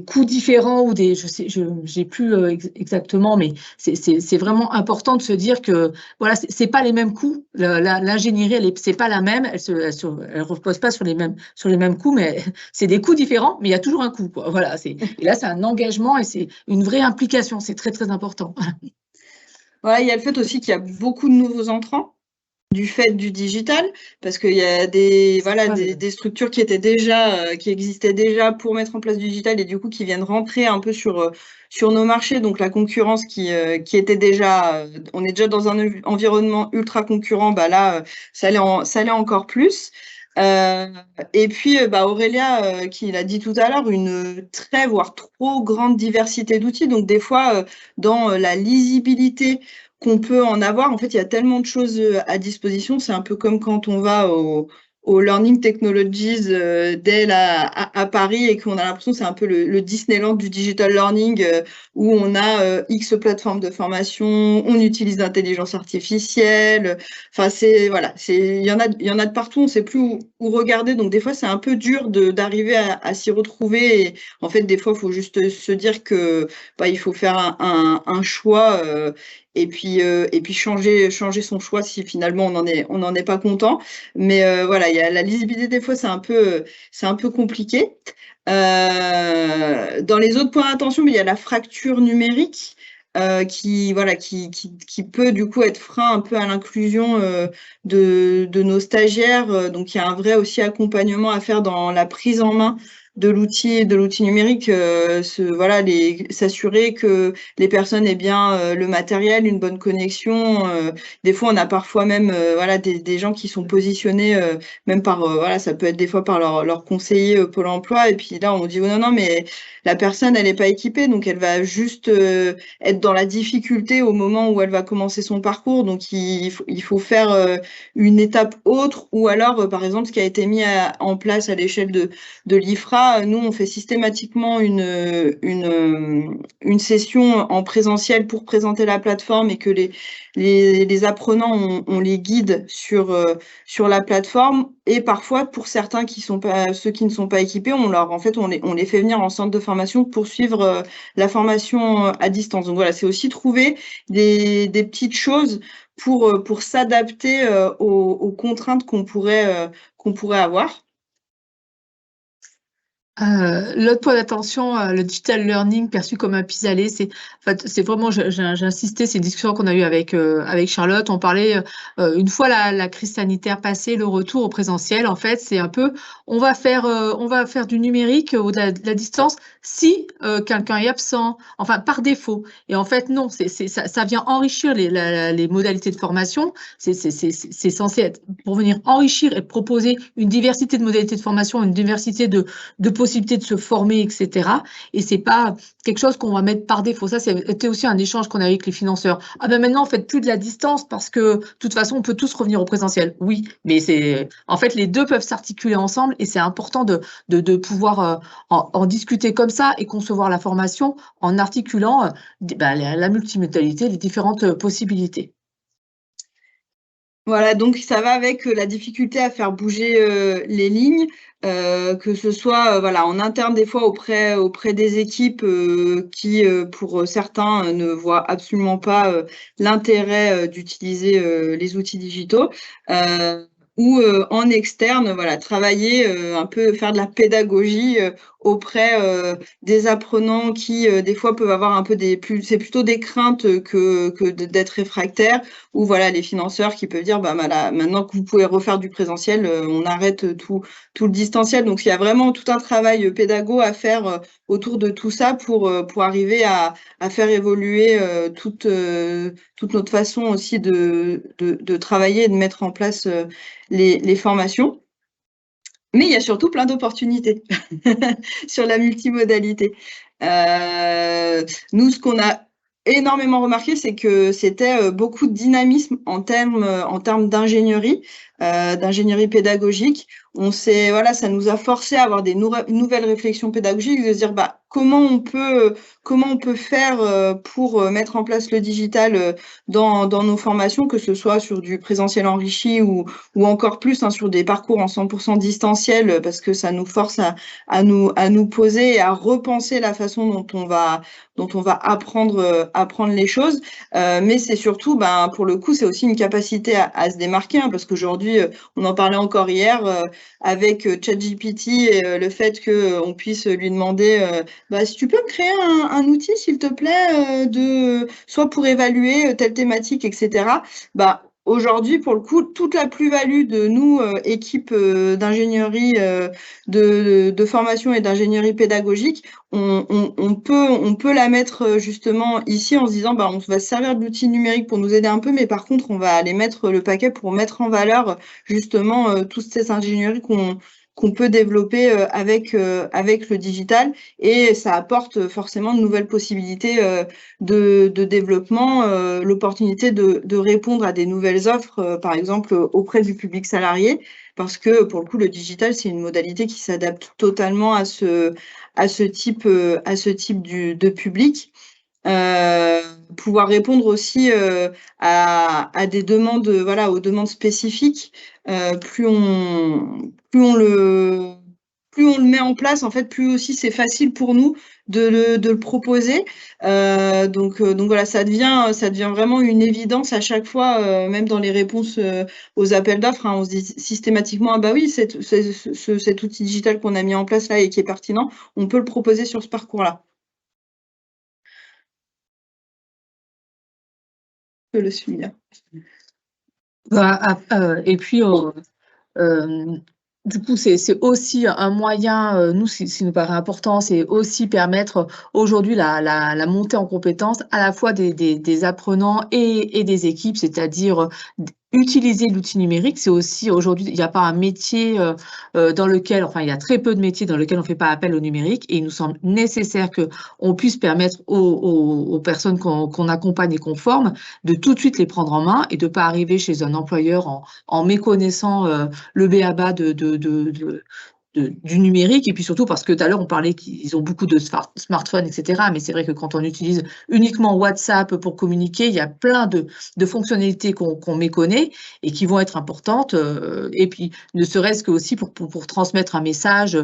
coûts différents ou j'ai plus exactement, mais c'est vraiment important de se dire que voilà, c'est pas les mêmes coûts. L'ingénierie, c'est pas la même. Elle repose pas sur les mêmes coûts, mais c'est des coûts différents, mais il y a toujours un coût, quoi. Voilà, et là, c'est un engagement et c'est une vraie implication. C'est très, très important. Ouais, il y a le fait aussi qu'il y a beaucoup de nouveaux entrants du fait du digital, parce qu'il y a des structures qui existaient déjà pour mettre en place du digital et du coup qui viennent rentrer un peu sur nos marchés. Donc la concurrence qui était déjà, on est déjà dans un environnement ultra concurrent, bah là ça allait encore plus. Et puis Aurélia qui l'a dit tout à l'heure, une très voire trop grande diversité d'outils. Donc des fois dans la lisibilité qu'on peut en avoir, en fait il y a tellement de choses à disposition. C'est un peu comme quand on va au Learning Technologies Dell à Paris et qu'on a l'impression que c'est un peu le Disneyland du digital learning où on a X plateformes de formation, on utilise l'intelligence artificielle. Enfin il y en a de partout, on sait plus où regarder. Donc des fois c'est un peu dur d'arriver à s'y retrouver. Et en fait des fois il faut juste se dire que il faut faire un choix. Et puis changer son choix si finalement on n'en est pas content. Mais voilà, il y a la lisibilité des fois, c'est un peu compliqué. Dans les autres points d'attention, il y a la fracture numérique qui peut du coup être frein un peu à l'inclusion de nos stagiaires. Donc il y a un vrai aussi accompagnement à faire dans la prise en main de l'outil numérique, s'assurer que les personnes aient bien le matériel, une bonne connexion. Des fois, on a parfois même des gens qui sont positionnés même par ça peut être des fois par leur conseiller Pôle emploi. Et puis là, on dit oh, non, mais la personne, elle n'est pas équipée, donc elle va juste être dans la difficulté au moment où elle va commencer son parcours. Donc il faut faire une étape autre, ou alors par exemple ce qui a été mis en place à l'échelle de l'IFRA. Nous, on fait systématiquement une session en présentiel pour présenter la plateforme et que les apprenants, on les guide sur la plateforme. Et parfois, pour certains ceux qui ne sont pas équipés, on les fait venir en centre de formation pour suivre la formation à distance. Donc voilà, c'est aussi trouver des petites choses pour s'adapter aux contraintes qu'on pourrait avoir. L'autre point d'attention, le digital learning perçu comme un pis-aller, c'est vraiment, j'ai insisté, c'est une discussion qu'on a eue avec Charlotte. On parlait une fois la crise sanitaire passée, le retour au présentiel. En fait, c'est un peu, on va faire du numérique ou de la distance si quelqu'un est absent, enfin par défaut. Et en fait, non, ça vient enrichir les modalités de formation. C'est censé être pour venir enrichir et proposer une diversité de modalités de formation, une diversité de possibilités possibilité de se former, etc. Et c'est pas quelque chose qu'on va mettre par défaut. Ça, c'était aussi un échange qu'on a avec les financeurs. Ah ben maintenant, faites plus de la distance parce que de toute façon, on peut tous revenir au présentiel. Oui, mais en fait, les deux peuvent s'articuler ensemble et c'est important de pouvoir en discuter comme ça et concevoir la formation en articulant la multimodalité, les différentes possibilités. Voilà, donc ça va avec la difficulté à faire bouger les lignes, que ce soit voilà, en interne des fois auprès des équipes qui, pour certains, ne voient absolument pas l'intérêt d'utiliser les outils digitaux. Ou en externe, voilà, travailler un peu, faire de la pédagogie auprès des apprenants qui des fois peuvent avoir un peu c'est plutôt des craintes que d'être réfractaires, ou voilà, les financeurs qui peuvent dire bah voilà, maintenant que vous pouvez refaire du présentiel, on arrête tout le distanciel. Donc il y a vraiment tout un travail pédago à faire autour de tout ça pour arriver à faire évoluer toute notre façon aussi de travailler et de mettre en place les formations. Mais il y a surtout plein d'opportunités sur la multimodalité. Nous, ce qu'on a énormément remarqué, c'est que c'était beaucoup de dynamisme en termes d'ingénierie pédagogique. Voilà, ça nous a forcé à avoir des nouvelles réflexions pédagogiques, de se dire bah comment on peut faire pour mettre en place le digital dans nos formations, que ce soit sur du présentiel enrichi ou encore plus sur des parcours en 100% distanciel, parce que ça nous force à nous poser et à repenser la façon dont on va apprendre les choses. Mais c'est surtout, pour le coup, c'est aussi une capacité à se démarquer, parce qu'aujourd'hui, on en parlait encore hier avec ChatGPT et le fait qu'on puisse lui demander si tu peux me créer un outil, s'il te plaît, soit pour évaluer telle thématique, etc. Aujourd'hui, pour le coup, toute la plus-value de nous, équipe d'ingénierie, de formation et d'ingénierie pédagogique, on peut la mettre justement ici en se disant on va se servir de l'outil numérique pour nous aider un peu, mais par contre, on va aller mettre le paquet pour mettre en valeur justement toutes ces ingénieries qu'on peut développer avec le digital, et ça apporte forcément de nouvelles possibilités de développement, l'opportunité de répondre à des nouvelles offres, par exemple auprès du public salarié, parce que pour le coup, le digital, c'est une modalité qui s'adapte totalement à ce type de public. Pouvoir répondre aussi à des demandes, aux demandes spécifiques. Plus on le met en place, en fait, plus aussi c'est facile pour nous de le proposer. Donc voilà, ça devient vraiment une évidence à chaque fois, même dans les réponses aux appels d'offres. On se dit systématiquement oui, cet outil digital qu'on a mis en place là et qui est pertinent, on peut le proposer sur ce parcours-là. Je le suis là. Et puis, du coup, c'est aussi un moyen, nous, ce qui nous paraît important, c'est aussi permettre aujourd'hui la montée en compétences à la fois des apprenants et des équipes, c'est-à-dire utiliser l'outil numérique. C'est aussi aujourd'hui, il n'y a pas un métier dans lequel, il y a très peu de métiers dans lesquels on ne fait pas appel au numérique, et il nous semble nécessaire qu'on puisse permettre aux personnes qu'on accompagne et qu'on forme de tout de suite les prendre en main et de ne pas arriver chez un employeur en méconnaissant le b.a.-ba du numérique. Et puis surtout parce que tout à l'heure on parlait qu'ils ont beaucoup de smartphones, etc. Mais c'est vrai que quand on utilise uniquement WhatsApp pour communiquer, il y a plein de fonctionnalités qu'on méconnaît et qui vont être importantes. Et puis ne serait-ce que aussi pour transmettre un message,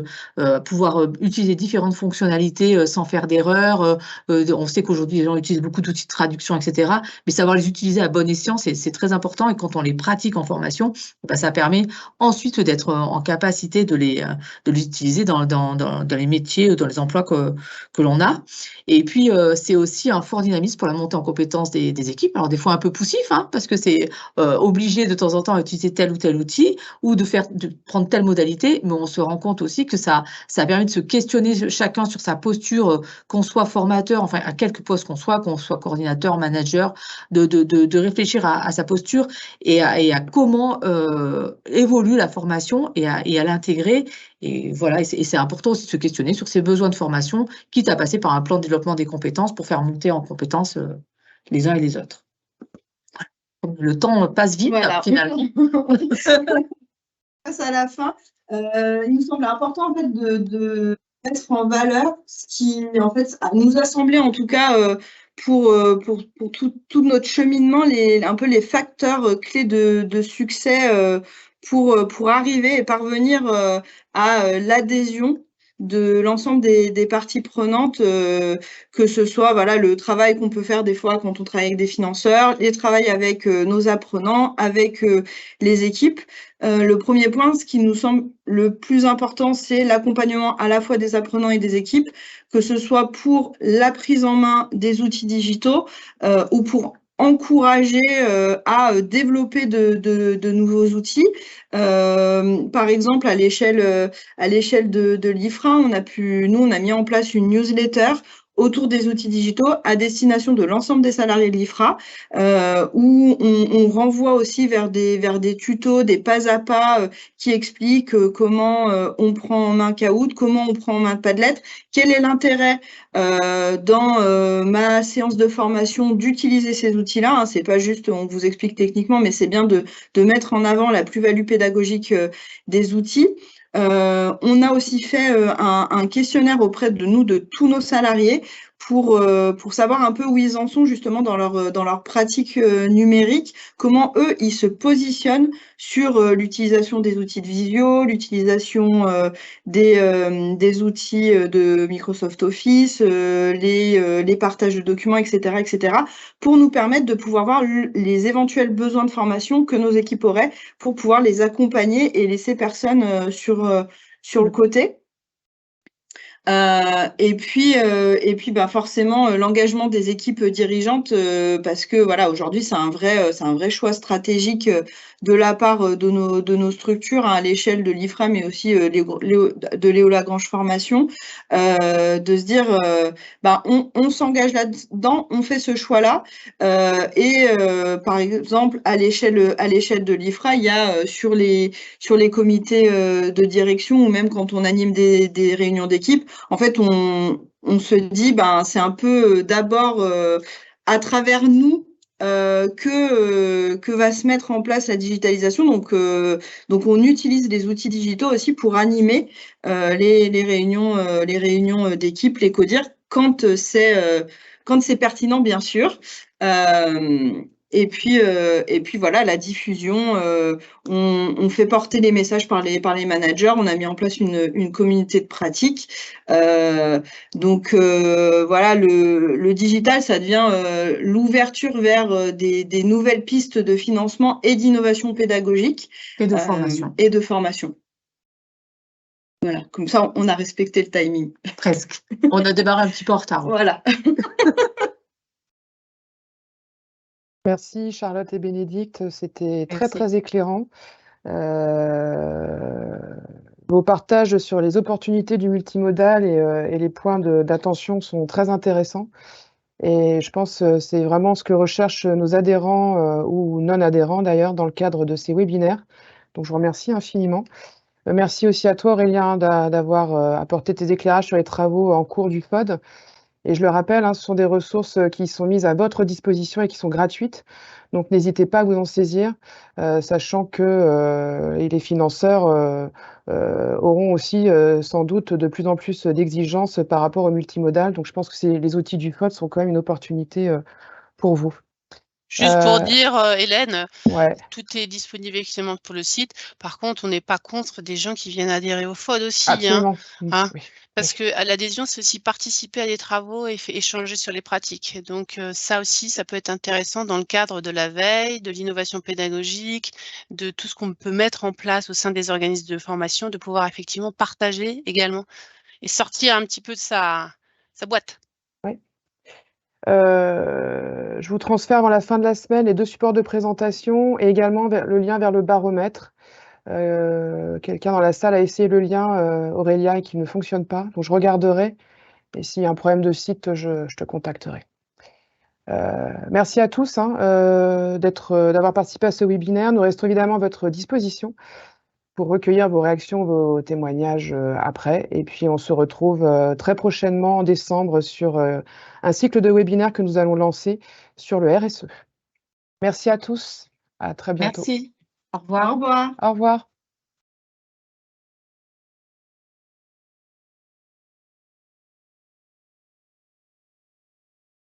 pouvoir utiliser différentes fonctionnalités sans faire d'erreur. On sait qu'aujourd'hui les gens utilisent beaucoup d'outils de traduction, etc. Mais savoir les utiliser à bon escient, c'est très important. Et quand on les pratique en formation, ça permet ensuite d'être en capacité de les utiliser dans les métiers, dans les emplois que l'on a. Et puis, c'est aussi un fort dynamisme pour la montée en compétences des équipes. Alors, des fois un peu poussif, parce que c'est obligé de temps en temps à utiliser tel ou tel outil ou de prendre telle modalité, mais on se rend compte aussi que ça permet de se questionner chacun sur sa posture, qu'on soit formateur, à quelque poste qu'on soit coordinateur, manager, de réfléchir à sa posture et à comment évolue la formation et à l'intégrer Et voilà, et c'est important aussi de se questionner sur ses besoins de formation, quitte à passer par un plan de développement des compétences pour faire monter en compétences les uns et les autres. Le temps passe vite, Voilà. finalement. Passe à la fin. Il nous semble important en fait de mettre en valeur ce qui en fait nous a semblé en tout cas pour tout notre cheminement un peu les facteurs clés de succès pour arriver et parvenir à l'adhésion de l'ensemble des parties prenantes, que ce soit voilà le travail qu'on peut faire des fois quand on travaille avec des financeurs, les travails avec nos apprenants, avec les équipes. Le premier point, ce qui nous semble le plus important, c'est l'accompagnement à la fois des apprenants et des équipes, que ce soit pour la prise en main des outils digitaux ou pour encourager à développer de nouveaux outils. Par exemple, à l'échelle de l'IFRA, on a mis en place une newsletter autour des outils digitaux à destination de l'ensemble des salariés de l'IFRA, où on renvoie aussi vers des tutos, des pas à pas qui expliquent comment on prend en main Kahoot, comment on prend en main Padlet, quel est l'intérêt dans ma séance de formation d'utiliser ces outils-là. Hein. C'est pas juste on vous explique techniquement, mais c'est bien de mettre en avant la plus-value pédagogique des outils. On a aussi fait un questionnaire auprès de tous nos salariés pour savoir un peu où ils en sont justement dans leur pratique numérique, comment eux, ils se positionnent sur l'utilisation des outils de visio, l'utilisation des outils de Microsoft Office, les partages de documents, etc., etc., pour nous permettre de pouvoir voir les éventuels besoins de formation que nos équipes auraient pour pouvoir les accompagner et laisser personne sur le côté. Et puis forcément l'engagement des équipes dirigeantes parce que voilà aujourd'hui c'est un vrai choix stratégique de la part de nos structures hein, à l'échelle de l'IFRA mais aussi de Léo Lagrange Formation de se dire on s'engage là-dedans, on fait ce choix-là et par exemple à l'échelle de l'IFRA il y a sur les comités de direction ou même quand on anime des réunions d'équipe. En fait, on se dit, c'est un peu d'abord à travers nous que va se mettre en place la digitalisation. Donc on utilise les outils digitaux aussi pour animer les réunions d'équipe, les CODIR, quand c'est pertinent, bien sûr. Et puis voilà, la diffusion, on fait porter les messages par les managers, on a mis en place une communauté de pratique. Donc voilà, le digital, ça devient l'ouverture vers des nouvelles pistes de financement et d'innovation pédagogique. Et de formation. Et de formation. Voilà, comme ça, on a respecté le timing. Presque. On a démarré un petit peu en retard. Voilà. Merci Charlotte et Bénédicte, c'était très éclairant. Vos partages sur les opportunités du multimodal et les points d'attention sont très intéressants. Et je pense que c'est vraiment ce que recherchent nos adhérents ou non-adhérents d'ailleurs dans le cadre de ces webinaires. Donc je vous remercie infiniment. Merci aussi à toi Aurélien d'avoir apporté tes éclairages sur les travaux en cours du FOD. Et je le rappelle, ce sont des ressources qui sont mises à votre disposition et qui sont gratuites. Donc n'hésitez pas à vous en saisir, sachant que les financeurs auront aussi sans doute de plus en plus d'exigences par rapport au multimodal. Donc je pense que les outils du FOD sont quand même une opportunité pour vous. Juste pour dire, Hélène, ouais. tout est disponible effectivement pour le site. Par contre, on n'est pas contre des gens qui viennent adhérer au FOD aussi. Absolument. Hein, oui. Parce que à l'adhésion, c'est aussi participer à des travaux et échanger sur les pratiques. Donc ça aussi, ça peut être intéressant dans le cadre de la veille, de l'innovation pédagogique, de tout ce qu'on peut mettre en place au sein des organismes de formation, de pouvoir effectivement partager également et sortir un petit peu de sa boîte. Oui. Je vous transfère avant la fin de la semaine les 2 supports de présentation et également le lien vers le baromètre. Quelqu'un dans la salle a essayé le lien, Aurélia, et qui ne fonctionne pas. Donc je regarderai et s'il y a un problème de site, je te contacterai. Merci à tous d'avoir participé à ce webinaire. Nous restons évidemment à votre disposition pour recueillir vos réactions, vos témoignages après. Et puis, on se retrouve très prochainement en décembre sur un cycle de webinaires que nous allons lancer sur le RSE. Merci à tous. À très bientôt. Merci. Au revoir. Au revoir. Au revoir.